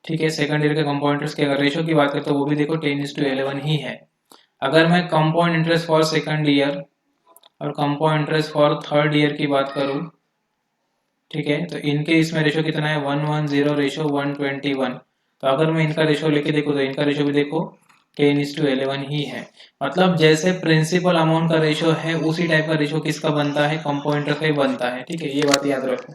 ठीक है, सेकंड ईयर के कंपाउंड इंटरेस्ट के अगर रेशो की बात करें तो वो भी देखो 10:11 ही है। अगर मैं compound interest for second year और compound interest for third year की बात करूं, ठीक है, तो इनके इसमें रेशो कितना है 110 रेशो 121। तो अगर मैं इनका रेशो लेके देखूं तो इनका रेशो भी देखो 10:11 ही है। मतलब जैसे प्रिंसिपल अमाउंट का रेशो है उसी टाइप का रेशो किसका बनता है, कंपाउंड इंटरेस्ट का ही बनता है। ठीक है, ये बात याद रखो।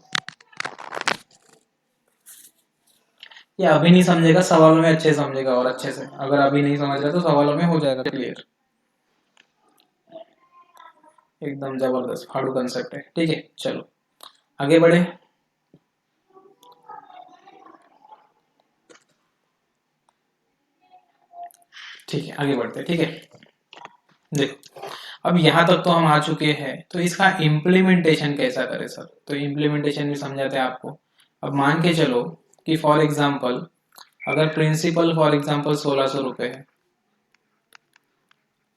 ये अभी नहीं समझेगा, सवालों में अच्छे समझेगा और अच्छे से। अगर अभी नहीं समझ रहा तो सवालों में हो जाएगा क्लियर। एकदम जबरदस्त फाड़ू कंसेप्ट है। ठीक है, चलो आगे बढ़े। ठीक है, आगे बढ़ते हैं। ठीक है, देखो अब यहाँ तक तो हम आ चुके हैं, तो इसका इम्प्लीमेंटेशन कैसा करें सर? तो इम्प्लीमेंटेशन भी समझाते हैं आपको। अब मान के चलो कि फॉर एग्जाम्पल अगर प्रिंसिपल फॉर एग्जाम्पल 1600 रुपये है,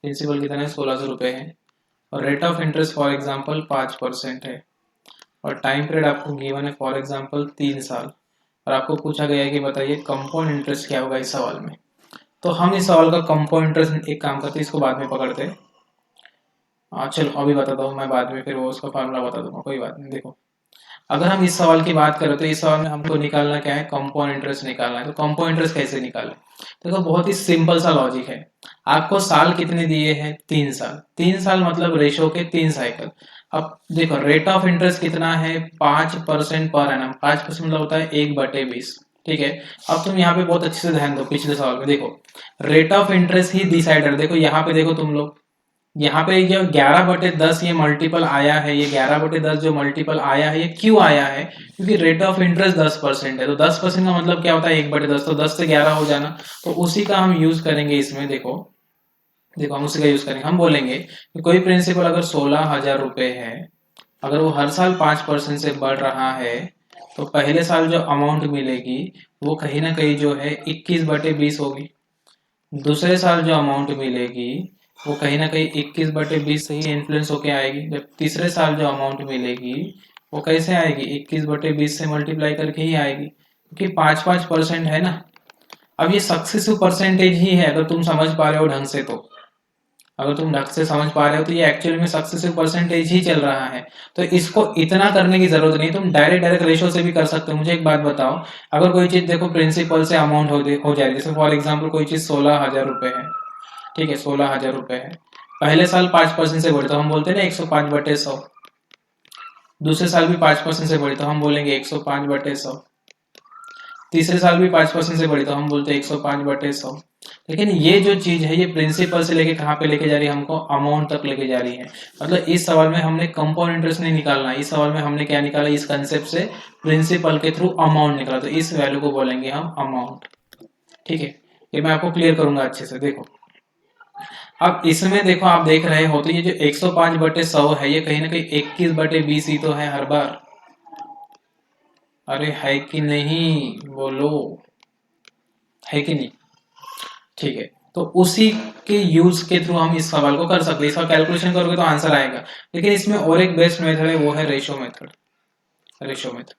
प्रिंसिपल कितना है 1600 रुपये है, और rate of interest for example 5% है, और टाइम पीरियड आपको गिवन है फॉर एग्जाम्पल 3 साल, और आपको पूछा गया है कि बताइए कंपाउंड इंटरेस्ट क्या होगा इस सवाल में। तो हम इस सवाल का कंपाउंड इंटरेस्ट एक काम करते हैं, इसको बाद में पकड़ते हैं। चलो अभी बताता हूँ मैं, बाद में फिर वो उसका फार्मूला बता दूंगा, कोई बात नहीं। देखो अगर हम इस सवाल की बात करें तो इस सवाल में हमको निकालना क्या है, कंपाउंड इंटरेस्ट निकालना है। तो कंपाउंड इंटरेस्ट कैसे निकालें? देखो बहुत ही सिंपल सा लॉजिक है। आपको साल कितने दिए हैं, 3 साल। 3 साल मतलब रेशो के 3 साइकिल। अब देखो रेट ऑफ इंटरेस्ट कितना है, 5% पर एनम। 5% मतलब होता है 1/20। ठीक है, अब तुम यहाँ पे बहुत अच्छे से ध्यान दो, पिछले सवाल में देखो rate of interest he decider. देखो यहाँ पे देखो तुम लोग, यहाँ पे जो 11/10 ये मल्टीपल आया है, ये 11/10 जो मल्टीपल आया है, ये क्यों आया है? क्योंकि रेट ऑफ इंटरेस्ट 10% है। तो 10% का मतलब क्या होता है, 1/10। तो 10 से 11 हो जाना, तो उसी का हम यूज करेंगे इसमें। देखो देखो हम उसी का यूज करेंगे। हम बोलेंगे कि कोई प्रिंसिपल अगर 16,000 रुपए है, अगर वो हर साल 5% से बढ़ रहा है, तो पहले साल जो अमाउंट मिलेगी वो कहीं ना कहीं जो है 21/20 होगी। दूसरे साल जो अमाउंट मिलेगी वो कहीं ना कहीं 21/20 से ही इन्फ्लुएंस होके आएगी। जब तीसरे साल जो अमाउंट मिलेगी वो कैसे आएगी, 21/20 से मल्टीप्लाई करके ही आएगी, क्योंकि 5-5% है ना। अब ये सक्सेसिव परसेंटेज ही है, अगर तुम समझ पा रहे हो ढंग से तो। अगर तुम ढंग से समझ पा रहे हो तो ये एक्चुअल में सक्सेसिव परसेंटेज ही चल रहा है। तो इसको इतना करने की जरूरत नहीं, तुम डायरेक्ट डायरेक्ट रेशो से भी कर सकते हो। मुझे एक बात बताओ, अगर कोई चीज देखो प्रिंसिपल से अमाउंट हो जा रही है, जैसे फॉर एग्जाम्पल कोई चीज 16,000 रुपए है, ठीक है 16,000 रुपए है, पहले साल 5% से बढ़े तो हम बोलते हैं ना 105/100। दूसरे साल भी 5% से बढ़े तो हम बोलेंगे 105/100। तीसरे साल भी 5% से बढ़ी तो हम बोलते हैं 105/100। लेकिन ये जो चीज है ये प्रिंसिपल से लेके कहाँ पे लेके जा रही है, हमको अमाउंट तक लेके जा रही है। मतलब इस सवाल में हमने कंपाउंड इंटरेस्ट नहीं निकालना, इस सवाल में हमने क्या निकाला, इस कंसेप्ट से प्रिंसिपल के थ्रू अमाउंट निकाला। तो इस वैल्यू को बोलेंगे हम अमाउंट। ठीक है, ये मैं आपको क्लियर करूंगा अच्छे से। देखो अब इसमें देखो आप देख रहे हो तो ये जो 105/100 है ये कहीं ना कहीं 21/20 ही तो है हर बार। अरे है कि नहीं, बोलो, है कि नहीं? ठीक है, तो उसी के यूज के थ्रू हम इस सवाल को कर सकते हैं। इसका कैलकुलेशन करोगे तो आंसर आएगा। लेकिन इसमें और एक बेस्ट मेथड है, वो है ratio method. Ratio method,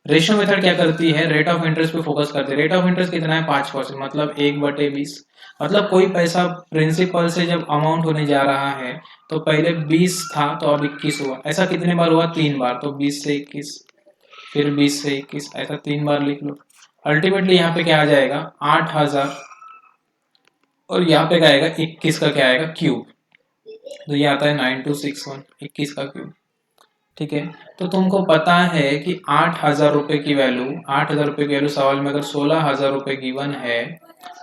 ratio method क्या करती है, रेट ऑफ इंटरेस्ट पे फोकस करती है। रेट ऑफ इंटरेस्ट कितना है, 5%, मतलब 1/20। मतलब कोई पैसा प्रिंसिपल से जब अमाउंट होने जा रहा है तो पहले 20 था तो अब 21 हुआ। ऐसा कितने बार हुआ, 3 बार। तो 20 से 21, फिर 20 से 21, ऐसा 3 बार लिख लो। अल्टीमेटली यहाँ पे क्या आ जाएगा, 8,000, और यहाँ पे क्या आएगा 21 का क्या आएगा क्यूब। तो ये आता है 9261, 21 का क्यूब। ठीक है, तो तुमको पता है कि 8,000 रुपए की वैल्यू, 8,000 रुपए की वैल्यू सवाल में अगर 16,000 रुपए गिवन है,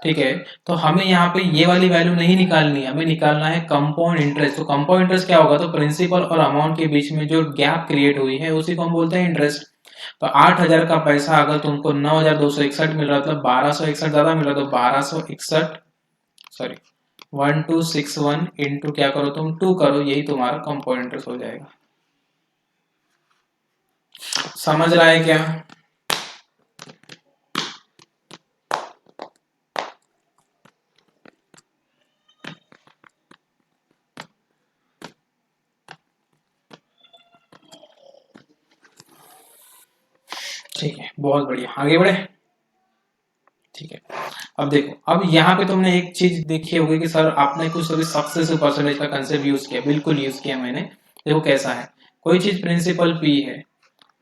ठीक है, तो हमें यहाँ पे ये वाली वैल्यू नहीं निकालनी है, हमें निकालना है कंपाउंड इंटरेस्ट। तो कंपाउंड इंटरेस्ट क्या होगा, तो प्रिंसिपल और अमाउंट के बीच में जो गैप क्रिएट हुई है उसी को हम बोलते हैं इंटरेस्ट। तो 8,000 का पैसा अगर तुमको 9,261 मिल रहा है, मतलब 1,261 ज्यादा मिल रहा है, तो 1,261, सॉरी 1261 इंटू क्या करो तुम 2 करो, यही तुम्हारा कंपाउंड इंटरेस्ट हो जाएगा। समझ रहा है क्या? ठीक है, बहुत बढ़िया, आगे बढ़े। ठीक है, अब देखो, अब यहाँ पे तुमने एक चीज देखी होगी कि सर आपने कुछ अभी सक्सेसिव परसेंटेज का कंसेप्ट यूज किया, बिल्कुल यूज किया मैंने। देखो कैसा है, कोई चीज प्रिंसिपल पी है,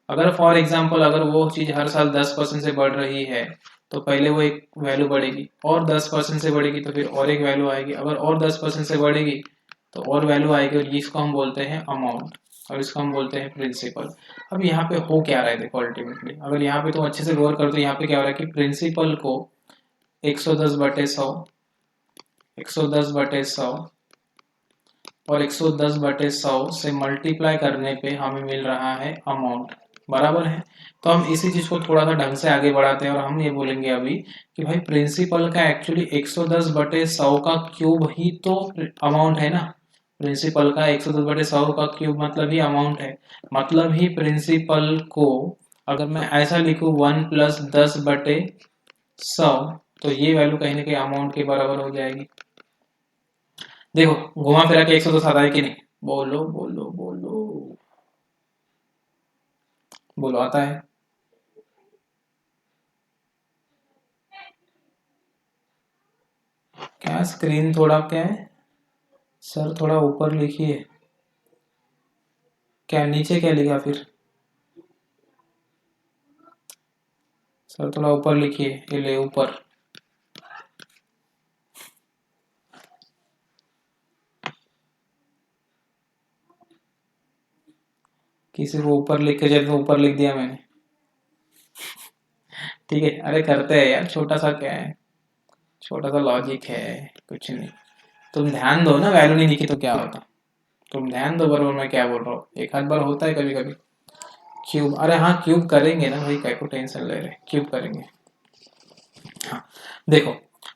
अगर फॉर एग्जाम्पल अगर वो चीज हर साल 10% से बढ़ रही है तो पहले वो एक वैल्यू बढ़ेगी, और 10% से बढ़ेगी तो फिर और एक वैल्यू आएगी, अगर और 10% से बढ़ेगी तो और वैल्यू आएगी, और इसको हम बोलते हैं अमाउंट, और इसको हम बोलते हैं प्रिंसिपल। अब यहाँ पे हो क्या रहा है देखो, अल्टीमेटली अगर यहाँ पे तुम अच्छे से गौर करो तो यहाँ पे क्या हो रहा है कि प्रिंसिपल को 110/100, 110/100 और 110/100 से मल्टीप्लाई करने पे हमें मिल रहा है अमाउंट, बराबर है। तो हम इसी चीज को थोड़ा सा ढंग से आगे बढ़ाते हैं और हम ये बोलेंगे अभी कि भाई प्रिंसिपल का एक्चुअली 110/100 का क्यूब ही तो अमाउंट है ना। प्रिंसिपल का 110/100 का क्यूब मतलब ही अमाउंट है, मतलब ही प्रिंसिपल को अगर मैं ऐसा लिखूं 1+10/100 तो ये वैल्यू कहीं ना कहीं अमाउंट के बराबर हो जाएगी। देखो घुमा फिरा के 110 आता है कि नहीं, बोलो बोलो बोलो बोलो, आता है। क्या स्क्रीन थोड़ा क्या है सर, थोड़ा ऊपर लिखिए, क्या नीचे क्या लिखा फिर सर, थोड़ा ऊपर लिखिए, ये ले ऊपर। किसी को ऊपर लिख के चल तो ऊपर लिख दिया मैंने, ठीक है। अरे करते हैं यार, छोटा सा क्या है, छोटा सा लॉजिक है, कुछ नहीं। तुम ध्यान दो ना, वैल्यू नहीं लिखी तो क्या होता, तुम ध्यान दो बरोबर मैं क्या बोल रहा हूँ, एक आध बार होता है कभी कभी। क्यूब, अरे हाँ क्यूब करेंगे ना भाई, क्या को टेंशन ले रहे, क्यूब करेंगे। हाँ देखो,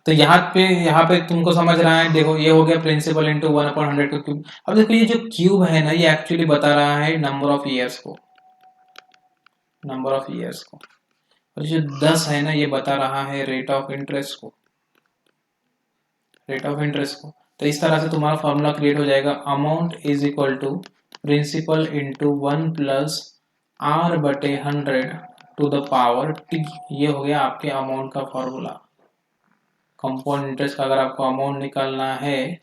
तो यहाँ पे तुमको समझ रहा है, देखो ये हो गया प्रिंसिपल इंटू 1/100 का क्यूब। अब देखो ये जो क्यूब है ना, ये एक्चुअली बता रहा है नंबर ऑफ ईयर्स को, नंबर ऑफ ईयर्स को, और जो 10 है ना ये बता रहा है रेट ऑफ इंटरेस्ट को, रेट ऑफ इंटरेस्ट को। तो इस तरह से तुम्हारा फॉर्मूला क्रिएट हो जाएगा, amount is equal to principal into 1+R/100 to the power T. ये हो गया आपके अमाउंट का फॉर्मूला। कंपाउंड इंटरेस्ट का अगर आपको अमाउंट निकालना है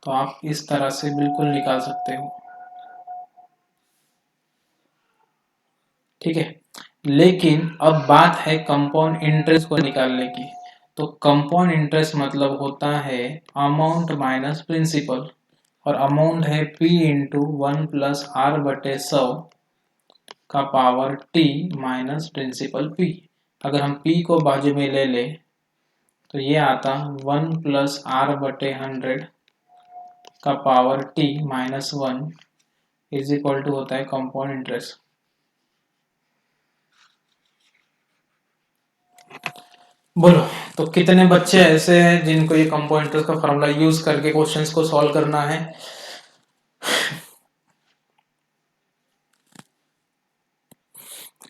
तो आप इस तरह से बिल्कुल निकाल सकते हो, ठीक है। लेकिन अब बात है कंपाउंड इंटरेस्ट को निकालने की। तो कंपाउंड इंटरेस्ट मतलब होता है अमाउंट माइनस प्रिंसिपल, और अमाउंट है P इंटू 1+R/100 का power T minus principal P। अगर हम P को बाजू में ले ले तो ये आता 1+R/100 का power T minus 1 is equal to होता है कंपाउंड इंटरेस्ट। बोलो, तो कितने बच्चे ऐसे हैं जिनको ये कंपाउंड इंटरेस्ट का फॉर्मूला यूज करके क्वेश्चंस को सॉल्व करना है।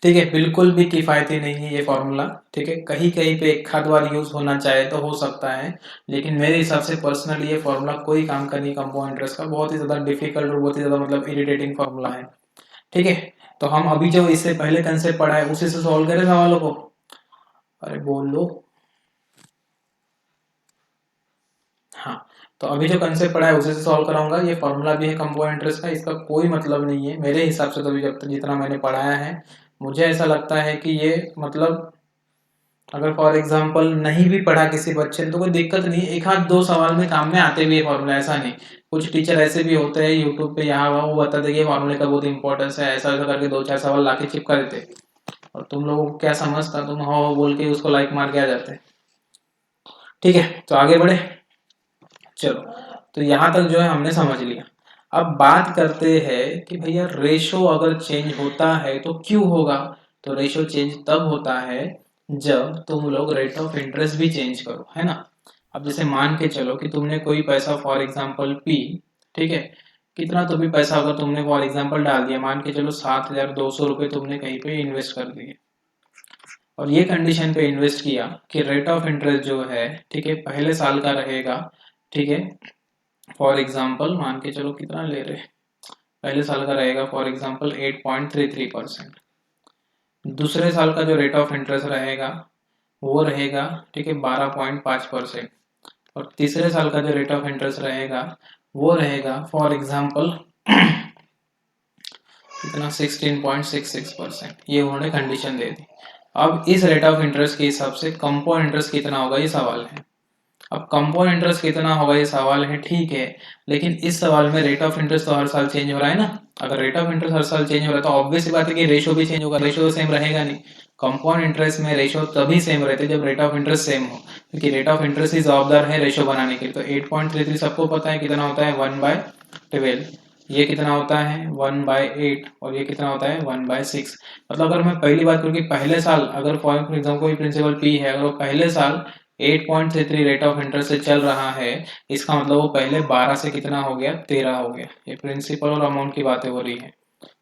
ठीक है, बिल्कुल भी किफायती नहीं है ये फॉर्मूला, ठीक है। कहीं कहीं पे एक आध बार यूज होना चाहे तो हो सकता है, लेकिन मेरे हिसाब से पर्सनली ये फॉर्मूला कोई काम का नहीं, कंपाउंड इंटरेस्ट का बहुत ही ज्यादा डिफिकल्ट और बहुत ही ज्यादा मतलब इरिटेटिंग फॉर्मूला है, ठीक है। तो हम अभी जो इससे पहले कंसेप्ट पढ़ा है उसी से सॉल्व करें सवालों को। अरे बोल लो। हाँ, तो अभी जो कंसेप्ट पढ़ा है उसी से सॉल्व कराऊंगा। ये फॉर्मूला भी है कंपाउंड इंटरेस्ट का, इसका कोई मतलब नहीं है मेरे हिसाब से, तो अभी जब तक जितना मैंने पढ़ाया है मुझे ऐसा लगता है कि ये मतलब अगर फॉर एग्जांपल नहीं भी पढ़ा किसी बच्चे ने तो कोई दिक्कत नहीं, एक आध दो सवाल में काम में आते भी है फॉर्मूला, ऐसा नहीं। कुछ टीचर ऐसे भी होते हैं यूट्यूब पे यहाँ वहाँ, वो बताते कि फॉर्मूले का बहुत इंपॉर्टेंस है, ऐसा ऐसा करके दो चार सवाल लाके चिपका देते, और तुम लोगों को क्या समझता, तुम हो बोल के उसको लाइक मार के आ जाते। ठीक है, तो आगे बढ़े। चलो, तो यहाँ तक जो है हमने समझ लिया। अब बात करते हैं कि भैया रेशो अगर चेंज होता है तो क्यों होगा। तो रेशो चेंज तब होता है जब तुम लोग रेट ऑफ इंटरेस्ट भी चेंज करो, है ना। अब जैसे मान के चलो कि तुमने कोई पैसा फॉर एग्जांपल पी, ठीक है, कितना तो भी पैसा अगर तुमने फॉर एग्जांपल डाल दिया, मान के चलो 7,200 रुपये तुमने कहीं पे इन्वेस्ट कर दिए, और ये कंडीशन पे इन्वेस्ट किया कि रेट ऑफ इंटरेस्ट जो है, ठीक है, पहले साल का रहेगा, ठीक है। फॉर एग्जाम्पल मान के चलो कितना ले रहे, पहले साल का रहेगा फॉर एग्जाम्पल 8.33%, दूसरे साल का जो रेट ऑफ इंटरेस्ट रहेगा वो रहेगा, ठीक है, 12.5%। और तीसरे साल का जो रेट ऑफ इंटरेस्ट रहेगा वो रहेगा फॉर एग्जाम्पल कितना, 16.66%। ये उन्होंने कंडीशन दे दी। अब इस रेट ऑफ इंटरेस्ट के हिसाब से कंपाउंड इंटरेस्ट कितना होगा ये सवाल है। अब कंपाउंड इंटरेस्ट कितना होगा ये सवाल है, ठीक है, लेकिन इस सवाल में रेट ऑफ इंटरेस्ट तो हर साल चेंज हो रहा है ना। अगर रेट ऑफ इंटरेस्ट हर साल चेंज हो रहा है तो ऑब्वियस बात है कि रेशो भी चेंज होगा, रेशो तो सेम रहेगा नहीं। कंपाउंड इंटरेस्ट में रेशो तभी सेम रहते हैं जब रेट ऑफ इंटरेस्ट सेम हो, क्योंकि रेट ऑफ इंटरेस्ट ही जवाबदार है रेशो बनाने के लिए। तो 8.33 सबको पता है कितना होता है, 1/12। ये कितना होता है, 1/8। और ये कितना होता है, 1/6। मतलब अगर मैं पहली बात करूँ कि पहले साल अगर फॉर एग्जाम्पल कोई प्रिंसिपल पी है, अगर वो पहले साल 8.33 रेट ऑफ इंटरेस्ट से चल रहा है, इसका मतलब वो पहले 12 से कितना हो गया, 13 हो गया। ये प्रिंसिपल और अमाउंट की बातें हो रही है।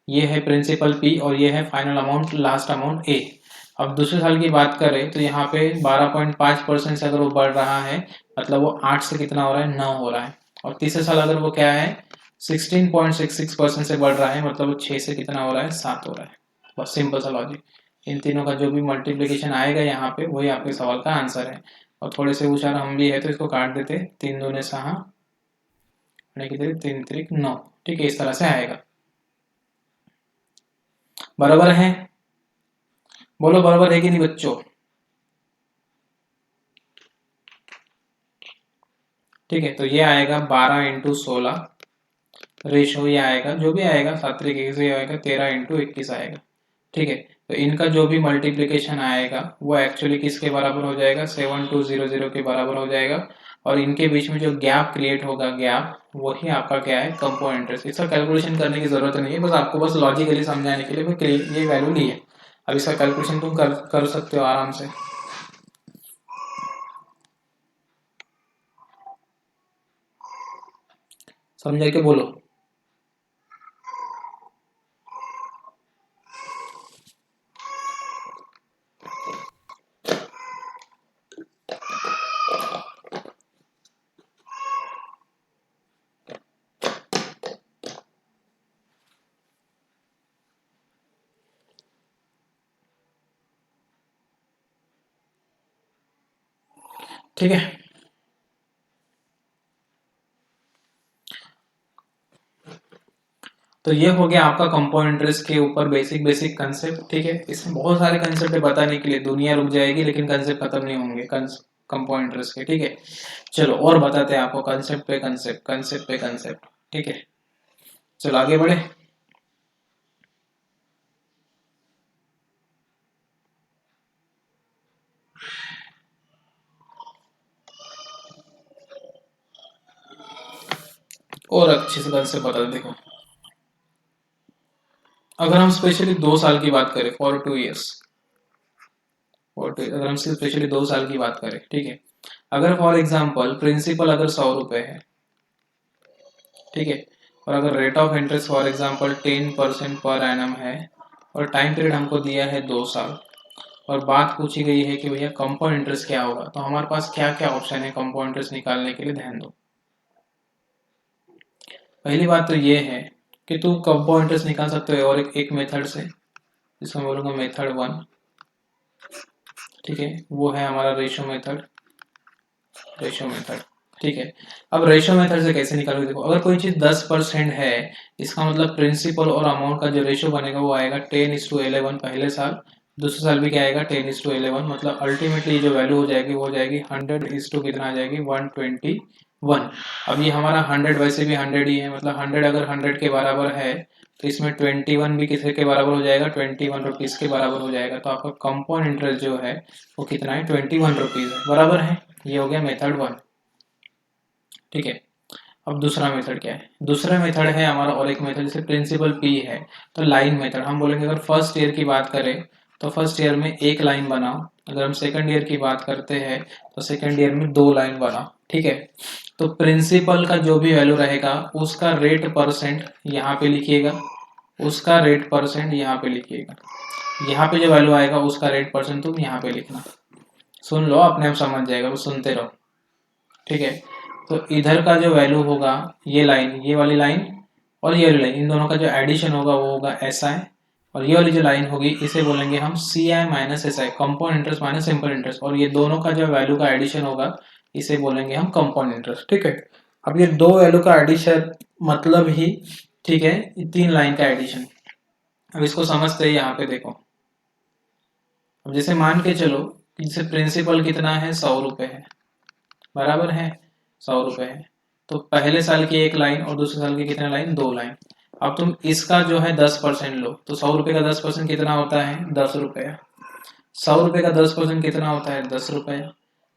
ये है प्रिंसिपल पी और ये है फाइनल अमाउंट, लास्ट अमाउंट ए। अब दूसरे साल की बात करें तो यहाँ पे 12.5% से अगर वो बढ़ रहा है मतलब वो 8 से कितना हो रहा है, 9 हो रहा है। और तीसरे साल अगर वो क्या है, 16.66% से बढ़ रहा है मतलब वो 6 से कितना हो रहा है, 7 हो रहा है। बस सिंपल सा लॉजिक। इन तीनों का जो भी मल्टीप्लिकेशन आएगा यहाँ पे वही आपके सवाल का आंसर है। और थोड़े से होशियार हम भी है तो इसको काट देते, 3 दूने 6, 3 त्रिक 9, ठीक है, इस तरह से आएगा। बराबर है, बोलो बराबर है कि नहीं बच्चों। ठीक है, तो ये आएगा 12 × 16 रेशो, ये आएगा जो भी आएगा 7 तरीके से आएगा, 13 × 21 आएगा। ठीक है, तो इनका जो भी मल्टीप्लिकेशन आएगा वो एक्चुअली किसके बराबर हो जाएगा, 7200 के बराबर हो जाएगा। और इनके बीच में जो गैप क्रिएट होगा, गैप, वही आपका क्या है, कंपाउंड इंटरेस्ट। इसका कैलकुलेशन करने की जरूरत नहीं है, बस आपको बस लॉजिकली समझाने के लिए ये वैल्यू ली है। अब इसका कैलकुलेशन तुम कर सकते हो आराम से। समझा के बोलो। ठीक है, तो ये हो गया आपका कंपाउंड इंटरेस्ट के ऊपर बेसिक बेसिक कंसेप्ट। ठीक है, इसमें बहुत सारे कंसेप्ट है, बताने के लिए दुनिया रुक जाएगी लेकिन कंसेप्ट खत्म नहीं होंगे कंपाउंड इंटरेस्ट के। ठीक है, चलो और बताते हैं आपको कंसेप्ट पे कंसेप्ट, कंसेप्ट पे कंसेप्ट। ठीक है, चलो आगे बढ़े। और अच्छे से कंसेप्ट बता, देखो अगर हम स्पेशली 2 साल की बात करें, फॉर 2 इयर्स, अगर हम स्पेशली 2 साल की बात करें, ठीक है, अगर फॉर एग्जाम्पल प्रिंसिपल अगर 100 रुपए है, ठीक है, और अगर rate of interest for example 10% per annum है, और टाइम पीरियड हमको दिया है 2 साल, और बात पूछी गई है कि भैया कंपाउंड इंटरेस्ट क्या होगा, तो हमारे पास क्या क्या ऑप्शन है कंपाउंड इंटरेस्ट निकालने के लिए, ध्यान दो। पहली बात तो ये है कि तू कंपाउंड इंटरेस्ट निकाल सकते हो और एक मेथड से, जिसको मैं बोलूँगा मेथड 1। ठीक है, वो है हमारा रेशो मेथड, रेशो मेथड। ठीक है, अब रेशो मेथड से कैसे निकालोगे, देखो अगर कोई चीज 10% है, इसका मतलब प्रिंसिपल और अमाउंट का जो रेशो बनेगा वो आएगा 10:11 पहले साल, दूसरे साल भी क्या आएगा 10:11, मतलब अल्टीमेटली जो वैल्यू हो जाएगी वो हो जाएगी 100 कितना आ जाएगी 121। अब ये हमारा 100 वैसे भी 100 ही है, मतलब 100 अगर 100 के बराबर है तो इसमें 21 भी किसके के बराबर हो जाएगा, 21 रुपीज के बराबर हो जाएगा। तो आपका कंपाउंड इंटरेस्ट जो है वो कितना है, 21 रुपीज है, बराबर है। ये हो गया मेथड 1। ठीक है, अब दूसरा मेथड क्या है, दूसरा मेथड है हमारा, और एक मेथड जैसे प्रिंसिपल पी है तो लाइन मेथड हम बोलेंगे। अगर फर्स्ट ईयर की बात करें तो फर्स्ट ईयर में एक लाइन बनाओ, अगर हम सेकंड ईयर की बात करते हैं तो सेकंड ईयर में 2 लाइन बनाओ। ठीक है, तो प्रिंसिपल का जो भी वैल्यू रहेगा उसका रेट परसेंट यहाँ पे लिखिएगा, उसका रेट परसेंट यहाँ पे लिखिएगा, यहाँ पे जो वैल्यू आएगा उसका रेट परसेंट तुम यहाँ पे लिखना। सुन लो, अपने आप समझ जाएगा, वो सुनते रहो। ठीक है, तो इधर का जो वैल्यू होगा, ये लाइन, ये वाली लाइन और ये वाली लाइन, इन दोनों का जो एडिशन होगा वो होगा SI, और ये वाली जो लाइन होगी इसे बोलेंगे हम C I minus S I, compound interest minus simple interest, और ये दोनों का जो वैल्यू का एडिशन होगा इसे बोलेंगे हम कंपाउंड इंटरेस्ट। ठीक है, अब ये दो वैल्यू का एडिशन मतलब ही, ठीक है, तीन लाइन का एडिशन। अब इसको समझते हैं, यहाँ पे देखो, अब जैसे मान के चलो कि जैसे प्रिंसिपल कितना है, 100 रुपए है, बराबर है, 100 रुपए है, तो पहले साल की एक लाइन और दूसरे साल की कितने लाइन, 2 लाइन। अब तुम इसका जो है 10% लो, तो 100 रुपए का 10% कितना होता है, 10 रुपया। 100 रुपए का 10% कितना होता है, 10 रुपया।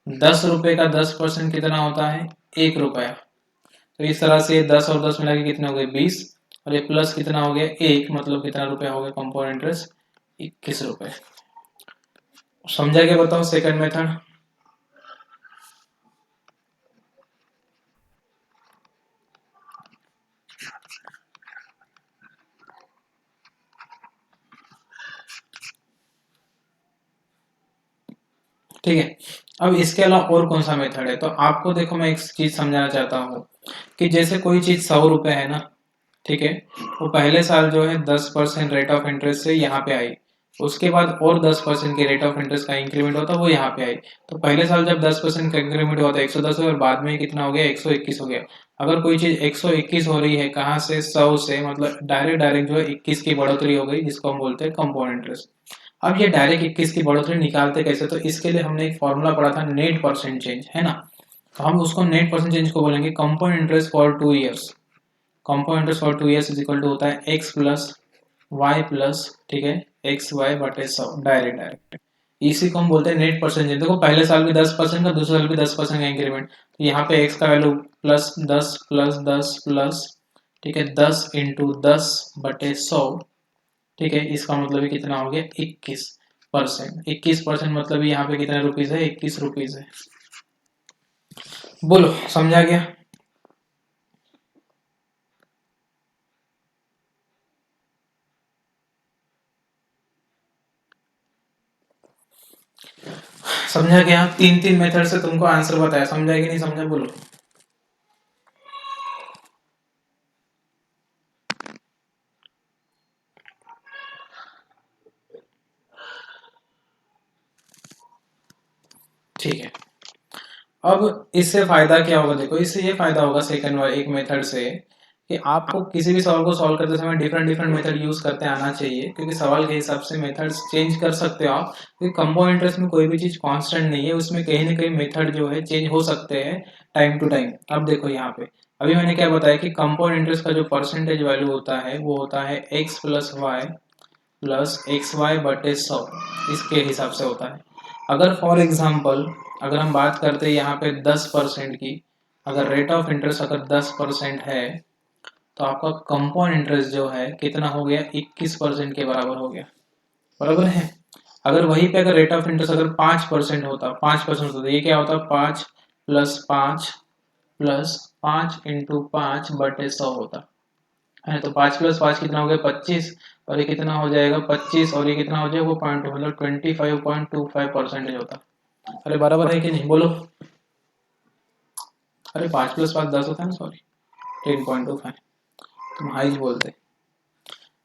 10 रुपए का 10% कितना होता है, 1 रुपया। तो इस तरह से 10 और 10 मिला के कितने हो गए, 20, और ये प्लस कितना हो गया, 1, मतलब कितना रुपया हो गया कंपाउंड इंटरेस्ट, 21 रुपए। समझा क्या, बताओ सेकंड मेथड। ठीक है, अब इसके अलावा और कौन सा मेथड है, तो आपको देखो मैं एक चीज समझाना चाहता हूँ कि जैसे कोई चीज 100 रुपए है ना, ठीक है, वो पहले साल जो है 10% रेट ऑफ इंटरेस्ट से यहाँ पे आई, उसके बाद और 10% के रेट ऑफ इंटरेस्ट का इंक्रीमेंट होता है वो यहाँ पे आई। तो पहले साल जब 10% का इंक्रीमेंट हुआ था 110 और बाद में कितना हो गया, 121 हो गया। अगर कोई चीज 121 हो रही है कहाँ से, 100 से, मतलब डायरेक्ट डायरेक्ट जो है 21 की बढ़ोतरी हो गई, जिसको हम बोलते हैं कंपाउंड इंटरेस्ट। अब ये डायरेक्ट 21 की बढ़ोतरी निकालते कैसे, तो इसके लिए हमने एक फॉर्मूला पढ़ा था, नेट परसेंट चेंज, है ना। तो हम उसको नेट परसेंट चेंज को बोलेंगे compound interest for 2 years. Compound interest for 2 years is equal to होता है एक्स प्लस वाई प्लस, ठीक है, एक्स वाई बटे 100, डायरेक्ट डायरेक्ट। इसी को हम बोलते हैं नेट परसेंट चेंज। देखो पहले साल भी 10% का, दूसरे साल भी 10% का इंक्रीमेंट, तो यहाँ पे एक्स का वैल्यू प्लस 10 प्लस 10 प्लस, ठीक है, 10 इंटू 10 बटे 100, ठीक है, इसका मतलब ये कितना हो गया, 21%। 21% मतलब यहाँ पे कितने रुपीज है, 21 रुपीज है। बोलो समझा गया। समझा गया, तीन तीन मेथड से तुमको आंसर बताया, समझा कि नहीं समझा, बोलो। ठीक है, अब इससे फायदा क्या होगा, देखो इससे ये फायदा होगा सेकंड वाले एक मेथड से, कि आपको किसी भी सवाल को सॉल्व करते समय डिफरेंट डिफरेंट मेथड यूज करते आना चाहिए, क्योंकि सवाल के हिसाब से मेथड्स चेंज कर सकते हो आप, क्योंकि कंपाउंड इंटरेस्ट में कोई भी चीज कांस्टेंट नहीं है, उसमें कहीं ना कहीं मेथड जो है चेंज हो सकते हैं टाइम टू टाइम। अब देखो यहाँ पे अभी मैंने क्या बताया कि कंपाउंड इंटरेस्ट का जो परसेंटेज वैल्यू होता है वो होता है एक्स प्लस एक्स वाई बटे 100, इसके हिसाब से होता है। अगर फॉर एग्जाम्पल अगर हम बात करते हैं यहाँ पे 10% की, अगर रेट ऑफ इंटरेस्ट अगर 10% है, तो आपका कंपाउंड इंटरेस्ट जो है कितना हो गया, 21% के बराबर हो गया, बराबर है। अगर वहीं पे अगर रेट ऑफ इंटरेस्ट अगर 5% होता, 5% होता, ये क्या होता, 5 प्लस 5 इंटू 5 बटे 100 होता है। तो 5 प्लस 5 कितना हो गया, 25, और ये कितना हो जाएगा 25, और ये कितना हो जाएगा वो पॉइंट, मतलब 25.25% होता। अरे बराबर है कि नहीं, बोलो। अरे 5 प्लस 5 10 होता है ना, सॉरी, 10.25, तुम हाइज बोलते।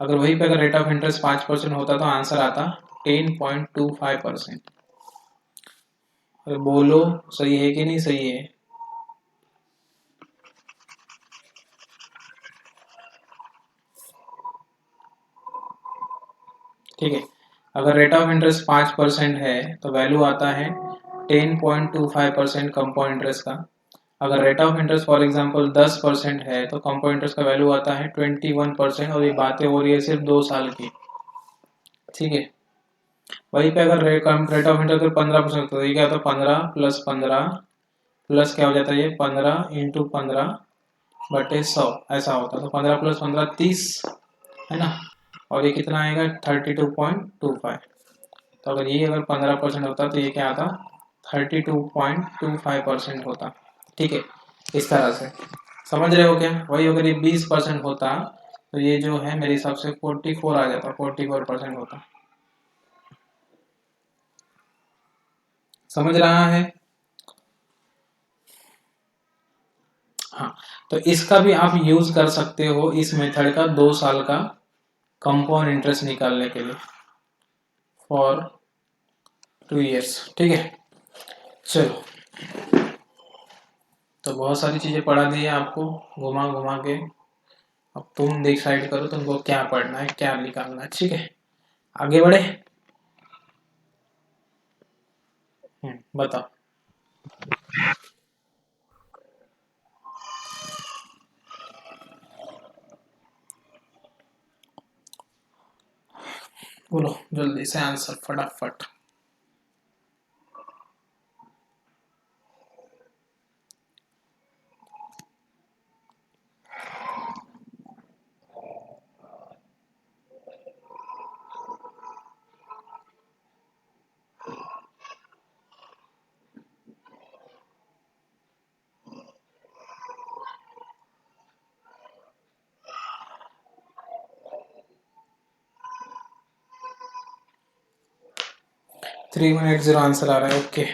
अगर वहीं पे अगर रेट ऑफ इंटरेस्ट 5% होता तो आंसर आता 10.25%। अरे बोलो सही है कि नहीं सही है। ठीक है, अगर रेट ऑफ इंटरेस्ट 5% है तो वैल्यू आता है 10.25% कंपाउंड इंटरेस्ट का। अगर rate of interest for example 10% है तो कंपाउंड इंटरेस्ट का वैल्यू आता है 21%, और ये बातें हो रही है सिर्फ 2 साल की। ठीक है, वहीं पे अगर रेट ऑफ इंटरेस्ट 15% तो ये क्या होता है, 15 प्लस क्या हो जाता है, ये 15 × 15 बटे 100 ऐसा होता है। तो 15 + 15 30, है ना, और ये कितना आएगा 32.25। तो अगर ये अगर 15% होता तो ये क्या आता, 32.25% होता। ठीक है, इस तरह से समझ रहे हो क्या। वही अगर ये 20% होता तो ये जो है मेरे हिसाब से 44 आ जाता, 44% होता। समझ रहा है। हाँ, तो इसका भी आप यूज कर सकते हो, इस मेथड का 2 साल का कंपाउंड इंटरेस्ट निकालने के लिए फॉर 2 years। ठीक है, चलो तो बहुत सारी चीजें पढ़ा दी है आपको घुमा घुमा के। अब तुम डिसाइड करो तुमको क्या पढ़ना है, क्या निकालना है। ठीक है, आगे बढ़े। बताओ। बोलो जल्दी से आंसर फटाफट। थ्री 180 आंसर आ रहा है। ओके,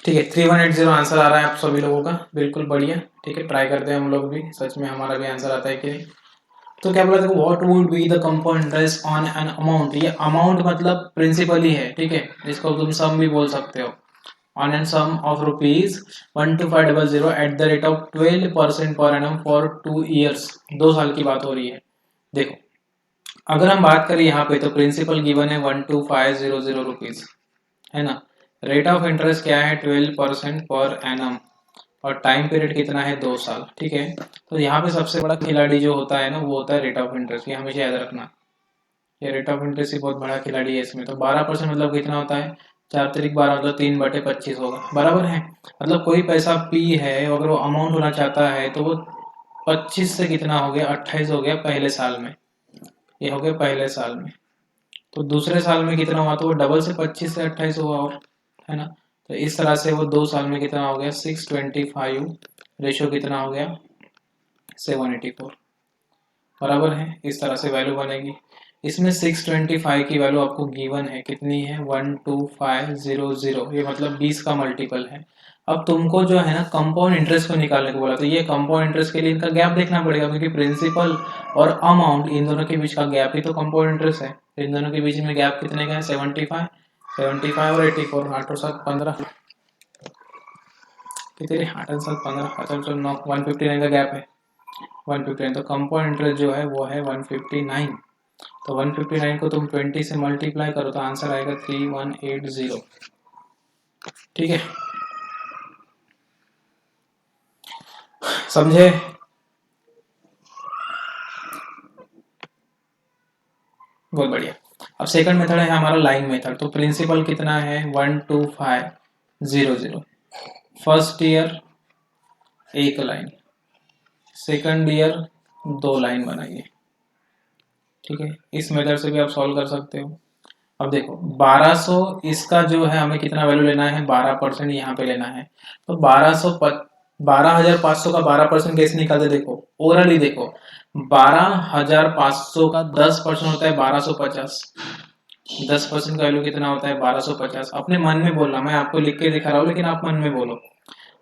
ठीक है 3180 आंसर आ रहा है आप सभी लोगों का, बिल्कुल बढ़िया। ठीक है, ट्राई करते हैं हम लोग भी, सच में हमारा भी आंसर आता है कि नहीं। तो क्या बोला देखो, what would be the compound interest on an amount. ये अमाउंट मतलब प्रिंसिपल ही है। ठीक है, इसको तुम सम भी बोल सकते हो। On an sum of rupees 12500 at the rate of 12% per annum for 2 years। 2 साल की बात हो रही है। देखो, अगर हम बात करें यहाँ पे तो प्रिंसिपल गिवन है 12500 रुपीज, है ना। रेट ऑफ इंटरेस्ट क्या है 12% पर एनम, और टाइम पीरियड कितना है 2 साल। ठीक है, तो यहाँ पे सबसे बड़ा खिलाड़ी जो होता है ना वो होता है रेट ऑफ इंटरेस्ट। ये हमेशा याद रखना, ये रेट ऑफ इंटरेस्ट ही बहुत बड़ा खिलाड़ी है इसमें। तो 12% मतलब कितना होता है, 4 3 12 मतलब 3/25 होगा, बराबर है। मतलब कोई पैसा पी है, अगर वो अमाउंट होना चाहता है तो वो 25 से कितना हो गया 28 हो गया पहले साल में। ये हो गया पहले साल में। तो दूसरे साल में कितना हुआ, तो वो डबल से 25 से 28 हुआ, और है ना। तो इस तरह से वो 2 साल में कितना हो गया 625, रेशो कितना हो गया 784, बराबर है। इस तरह से वैल्यू बनेगी। इसमें 625 की वैल्यू आपको गिवन है, कितनी है 12500, ये मतलब 20 का मल्टीपल है। अब तुमको जो है ना कंपाउंड इंटरेस्ट को निकालने को बोला, तो ये कंपाउंड इंटरेस्ट के लिए इनका गैप देखना पड़ेगा, क्योंकि प्रिंसिपल और अमाउंट इन दोनों के बीच का गैप ही तो कंपाउंड इंटरेस्ट है। इन दोनों के बीच में गैप कितने का है 75 और 84, 8 और 7 15, कितने 8 और 7 15, अच्छा चलो 9, 159 का गैप है 159। तो कंपाउंड इंटरेस्ट जो है वो है 159। तो 159 को तुम 20 से मल्टीप्लाई करो तो आंसर आएगा 3180। ठीक है, समझे। बहुत बढ़िया। अब सेकंड मेथड है हमारा लाइन मेथड। तो प्रिंसिपल कितना है 12500। फर्स्ट ईयर एक लाइन, सेकंड ईयर 2 लाइन बनाइए। ठीक है, इस मेथड से भी आप सॉल्व कर सकते हो। अब देखो 1200, इसका जो है हमें कितना वैल्यू लेना है 12% यहाँ पे लेना है। तो 12,500 का 12% कैसे निकालते देखो, ओरली देखो। 12,500 का 10% होता है 1250। 10% का वैल्यू कितना होता है 1250। अपने मन में बोलना, मैं आपको लिख के दिखा रहा हूँ लेकिन आप मन में बोलो।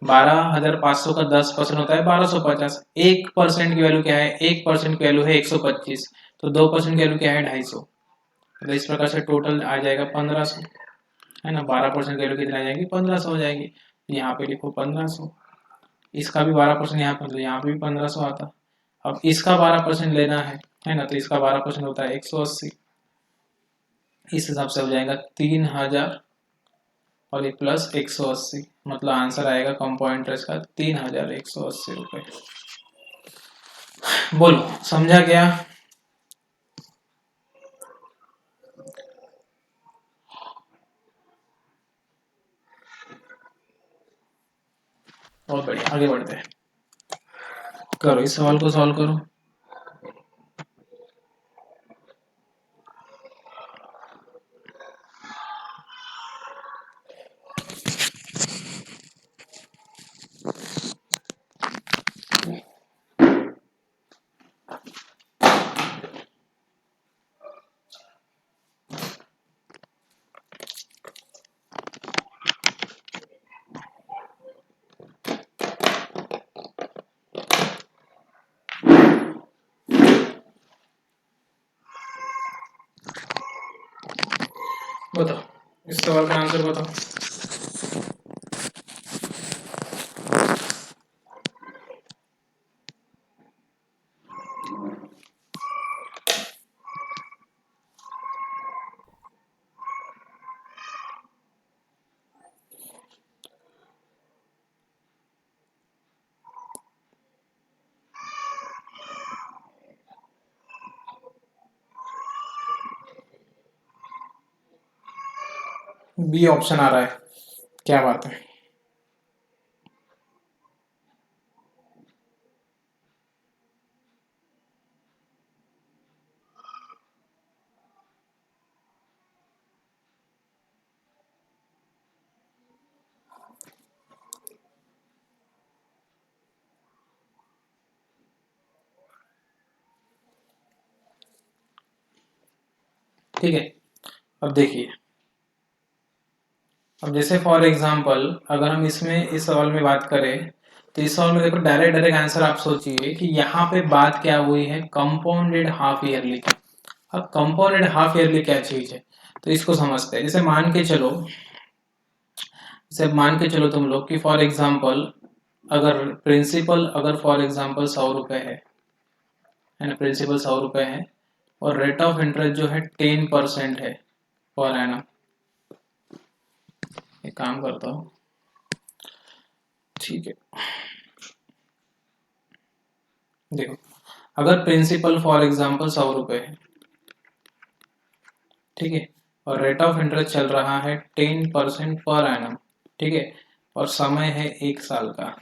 12,500 का 10% होता है 1250। 1% की वैल्यू क्या है, 1% की वैल्यू है 125। तो 2% की वैल्यू क्या है 250। तो इस प्रकार से टोटल आ जाएगा 1500, है ना। 12% की वैल्यू कितना आ जाएगी 1500 हो जाएगी। यहाँ पे लिखो 1500। इसका भी 12% यहाँ पर, तो यहाँ पे भी 1500 आता। अब इसका 12% लेना है ना। तो इसका 12% होता है 180। इस हिसाब से हो जाएगा 3000 और ये प्लस 180, मतलब आंसर आएगा कंपाउंड इंटरेस्ट का 3180 रुपये। बोलो समझा क्या। बहुत बढ़िया, आगे बढ़ते हैं। करो इस सवाल को सॉल्व करो। बताओ इस सवाल का आंसर बताओ। बी ऑप्शन आ रहा है, क्या बात है। ठीक है, अब देखिए, अब जैसे फॉर एग्जांपल अगर हम इसमें इस सवाल में बात करें तो इस सवाल में देखो डायरेक्ट डायरेक्ट आंसर आप सोचिए कि यहाँ पे बात क्या हुई है, कंपाउंडेड हाफ ईयरली की। अब कंपाउंडेड हाफ ईयरली क्या चीज है, तो इसको समझते हैं। जैसे मान के चलो तुम लोग कि फॉर एग्जांपल अगर प्रिंसिपल अगर फॉर एग्जांपल 100 रुपए है ना, प्रिंसिपल 100 रुपए है और रेट ऑफ इंटरेस्ट जो है 10% है पर एनम। एक काम करता हूँ, ठीक है, देखो अगर प्रिंसिपल फॉर एग्जांपल 100 रुपए है, ठीक है, और रेट ऑफ इंटरेस्ट चल रहा है 10% पर एनम, ठीक है, और समय है 1 साल का,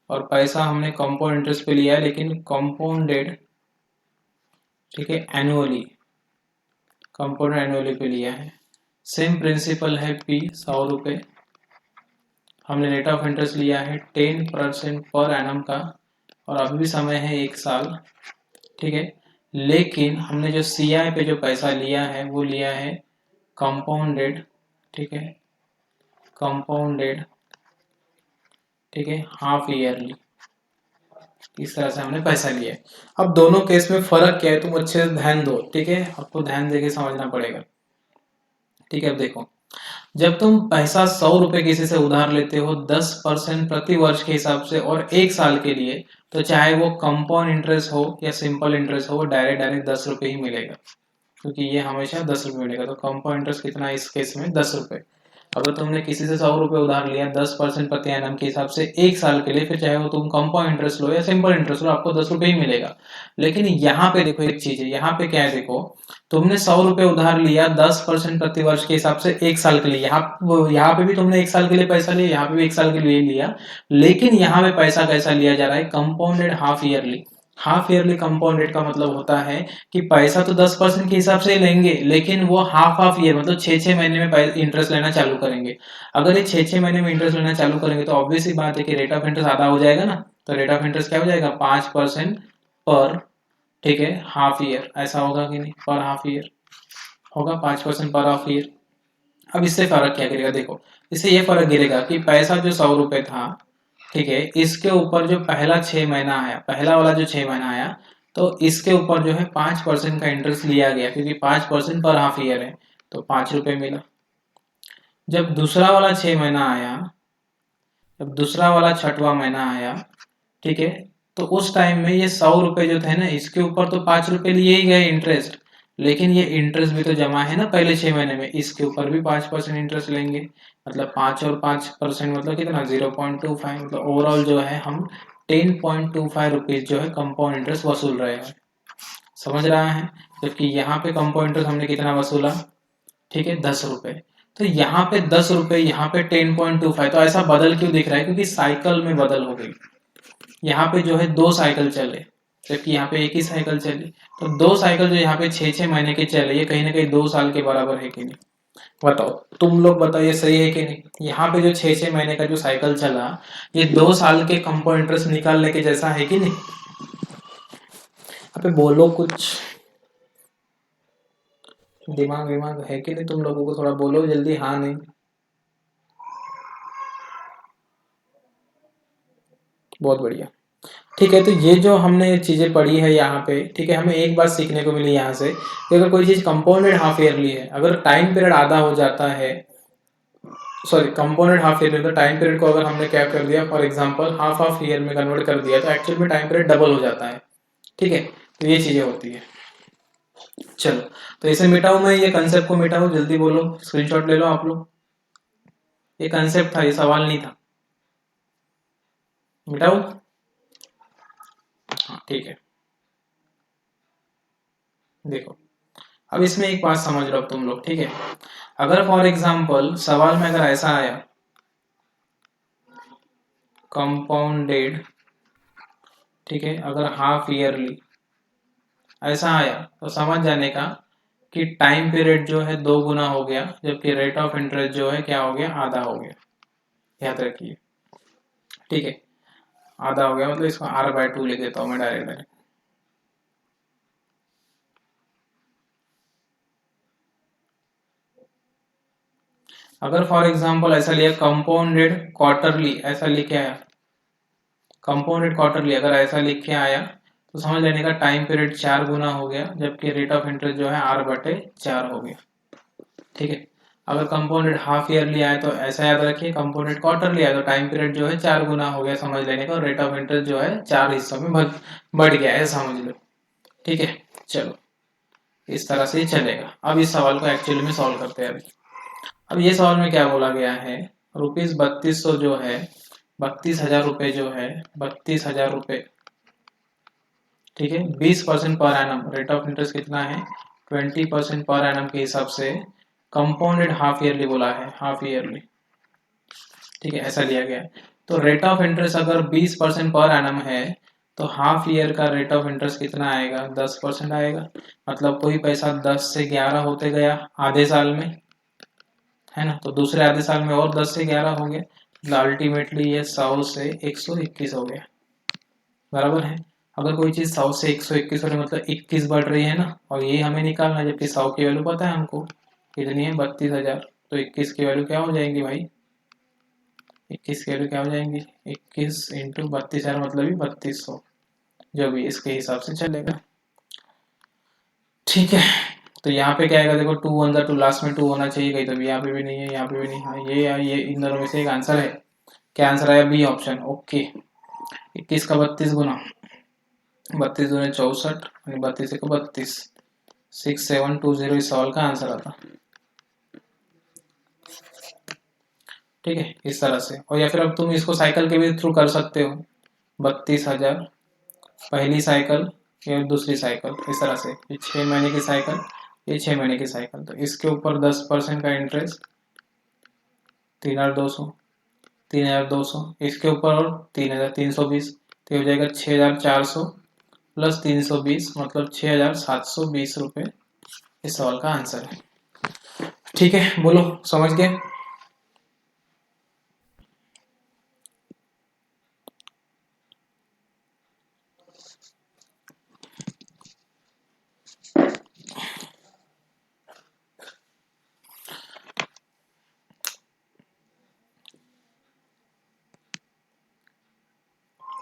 और पैसा हमने कंपाउंड इंटरेस्ट पे लिया है लेकिन कंपाउंडेड, ठीक है, एनुअली, कंपाउंड एनुअली पे लिया है। सेम प्रिंसिपल है पी 100 रुपए, हमने रेट ऑफ इंटरेस्ट लिया है 10% पर एनम का, और अभी भी समय है 1 साल, ठीक है, लेकिन हमने जो सी आई पे जो पैसा लिया है वो लिया है कंपाउंडेड, ठीक है, कंपाउंडेड, ठीक है, हाफ ईयरली। इस तरह से हमने पैसा लिया है। अब दोनों केस में फर्क क्या है तुम अच्छे से ध्यान दो, ठीक है, आपको ध्यान देके समझना पड़ेगा। ठीक है, अब देखो, जब तुम पैसा 100 रुपए किसी से उधार लेते हो 10% प्रति वर्ष के हिसाब से और 1 साल के लिए, तो चाहे वो कंपाउंड इंटरेस्ट हो या सिंपल इंटरेस्ट हो, वो डायरेक्ट डायरेक्ट 10 रुपए ही मिलेगा, क्योंकि ये हमेशा 10 रुपए मिलेगा। तो कंपाउंड इंटरेस्ट कितना है इस केस में, 10 रुपए। अगर तुमने किसी से 100 रुपए उधार लिया 10% प्रति एनम के हिसाब से 1 साल के लिए, फिर चाहे वो तुम कंपाउंड इंटरेस्ट लो या सिंपल इंटरेस्ट लो, आपको 10 रुपए ही मिलेगा। लेकिन यहाँ पे देखो एक चीज है, यहाँ पे क्या है, देखो तुमने 100 रुपए उधार लिया 10% प्रति वर्ष के हिसाब से 1 साल के लिए, यहाँ पे भी तुमने 1 साल के लिए पैसा लिया, यहाँ पे भी 1 साल के लिए लिया, लेकिन यहाँ पे पैसा कैसा लिया जा रहा है, compounded half yearly. Half yearly compounded का मतलब होता है कि पैसा तो 10% के हिसाब से लेंगे, लेकिन वो हाफ हाफ ईयर मतलब 6-6 महीने में इंटरेस्ट लेना चालू करेंगे। अगर ये 6-6 महीने में इंटरेस्ट लेना चालू करेंगे तो ऑब्वियस ही बात है कि रेट ऑफ इंटरेस्ट आधा हो जाएगा ना। तो रेट ऑफ इंटरेस्ट क्या हो जाएगा, 5% पर, ठीक है, हाफ ईयर। ऐसा होगा कि नहीं, पर हाफ ईयर होगा 5% पर हाफ ईयर। अब इससे फर्क क्या गिरेगा, देखो इससे ये फर्क गिरेगा कि पैसा जो 100 रुपए था, ठीक है, इसके ऊपर जो पहला 6 महीना आया, पहला वाला जो 6 महीना आया, तो इसके ऊपर जो है 5% का इंटरेस्ट लिया गया, क्योंकि 5% पर हाफ ईयर है, तो 5 रुपए मिला। जब दूसरा वाला 6 महीना आया, जब दूसरा वाला 6वां महीना आया, ठीक है, तो उस टाइम में ये 100 रुपए जो थे ना, इसके ऊपर तो 5 रुपए लिए ही गए इंटरेस्ट, लेकिन ये इंटरेस्ट भी तो जमा है ना पहले 6 महीने में, इसके ऊपर भी 5% इंटरेस्ट लेंगे। मतलब 5 और 5% मतलब कितना, 0.25, मतलब ओवरऑल जो है हम 10.25 रुपीज जो है कंपाउंड इंटरेस्ट वसूल रहे हैं। समझ रहा है, जबकि यहाँ पे कंपाउंड इंटरेस्ट हमने कितना वसूला, ठीक है, 10 रुपए। तो यहाँ पे 10 रुपए, यहाँ पे 10.25, तो ऐसा बदल क्यों दिख रहा है, क्योंकि साइकिल में बदल हो गई। यहाँ पे जो है 2 साइकिल चले, जबकि यहाँ पे एक ही साइकिल चली। तो 2 साइकिल जो यहाँ पे 6-6 महीने के चले, ये कहीं ना कहीं 2 साल के बराबर है कि नहीं, बताओ, तुम लोग बताओ ये सही है कि नहीं। यहाँ पे जो 6-6 महीने का जो साइकिल चला, ये 2 साल के कंपाउंड इंटरेस्ट निकालने के जैसा है कि नहीं। अबे बोलो कुछ, दिमाग विमाग है कि नहीं तुम लोगों को, थोड़ा बोलो जल्दी, हाँ नहीं। बहुत बढ़िया। ठीक है, तो ये जो हमने चीज़ें पढ़ी है यहाँ पे, ठीक है, हमें एक बात सीखने को मिली यहाँ से कि अगर कोई चीज़ कंपाउंडेड हाफ ईयरली है, अगर टाइम पीरियड आधा हो जाता है, सॉरी कंपाउंडेड हाफ ईयरली, तो टाइम पीरियड को अगर हमने क्या कर दिया, for example half half year में कन्वर्ट कर दिया, तो एक्चुअल में टाइम पीरियड डबल हो जाता है। ठीक है, तो ये चीज़ें होती है। चलो, तो इसे मिटाऊं मैं, ये कंसेप्ट को मिटाऊं, जल्दी बोलो, स्क्रीनशॉट ले लो आप लोग। ये कंसेप्ट था, ये सवाल नहीं था। मिटाऊं? हाँ ठीक है। देखो, अब इसमें एक बात समझ लो तुम लोग, ठीक है। अगर फॉर एग्जांपल सवाल में अगर ऐसा आया कंपाउंडेड, ठीक है, अगर हाफ ईयरली ऐसा आया, तो समझ जाने का कि टाइम पीरियड जो है 2 गुना हो गया, जबकि रेट ऑफ इंटरेस्ट जो है क्या हो गया, आधा हो गया। याद रखिए, ठीक है, आधा हो गया, मतलब इसको R/2 लिख देता हूँ मैं डायरेक्ट। अगर फॉर एग्जांपल ऐसा लिया कंपाउंडेड क्वार्टरली, ऐसा लिख के आया कंपाउंडेड क्वार्टरली, अगर ऐसा लिख के आया तो समझ लेने का टाइम पीरियड 4 गुना हो गया, जबकि रेट ऑफ इंटरेस्ट जो है R/4 हो गया। ठीक है, अगर कंपाउंडेड हाफ ईयरली आए तो ऐसा याद रखिए, कंपाउंडेड क्वार्टरली आए तो टाइम पीरियड जो है 4 गुना हो गया, समझ लेने का, रेट ऑफ इंटरेस्ट जो है 4 हिस्सों में बढ़ गया है, समझ लो। ठीक है, चलो, इस तरह से ही चलेगा। अब इस सवाल को एक्चुअली में सॉल्व करते हैं अभी। अब ये सवाल में क्या बोला गया है, ₹3200 जो है, 32,000 रुपये जो है, 32,000 रुपये, ठीक है, 20% per annum, rate of interest कितना है, 20% पर एनम के हिसाब से कंपाउंडेड हाफ ईयरली बोला है, हाफ ईयरली। ठीक है, ऐसा लिया गया है। तो रेट ऑफ इंटरेस्ट अगर 20% पर एनम है, तो हाफ ईयर का रेट ऑफ इंटरेस्ट कितना आएगा, 10% आएगा। मतलब कोई पैसा 10 से 11 होते गया आधे साल में, है ना, तो दूसरे आधे साल में और 10 से 11 हो गए, मतलब अल्टीमेटली ये 100 से 121 हो गया। बराबर है। अगर कोई चीज 100 से 121 हो रही है, मतलब 21 बढ़ रही है ना, और ये हमें निकालना है, जबकि 100 की वैल्यू पता है हमको कितनी है, 32,000, तो 21 की वैल्यू क्या हो जाएंगी भाई, 21 की वैल्यू क्या हो जाएंगी, 21 इंटू 32,000 मतलब ही 3200, जो भी इसके हिसाब से चलेगा। ठीक है, तो यहाँ पे क्या आएगा, देखो 2 वन ज़ा 2, लास्ट में 2 होना चाहिए कहीं, तो भी यहाँ पे भी नहीं है, यहाँ पे भी नहीं, हाँ ये इन दोनों में से एक आंसर है। क्या आंसर आया, बी ऑप्शन, ओके। 21 का 32 गुना, 32 दूनी 64 और 32 को 32, 6720 इस सवाल का आंसर आता। ठीक है, इस तरह से। और या फिर अब तुम इसको साइकिल के भी थ्रू कर सकते हो, 32,000 पहली साइकिल, या दूसरी साइकिल, इस तरह से, ये 6 महीने की साइकिल, ये 6 महीने की साइकिल, तो इसके ऊपर 10% का इंटरेस्ट, 3,200, 3,200, इसके ऊपर और 3,320, तो हो जाएगा 6,400 प्लस 320, मतलब 6,720 रुपये इस सवाल का आंसर है। ठीक है, बोलो, समझ गए?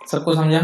सबको समझा?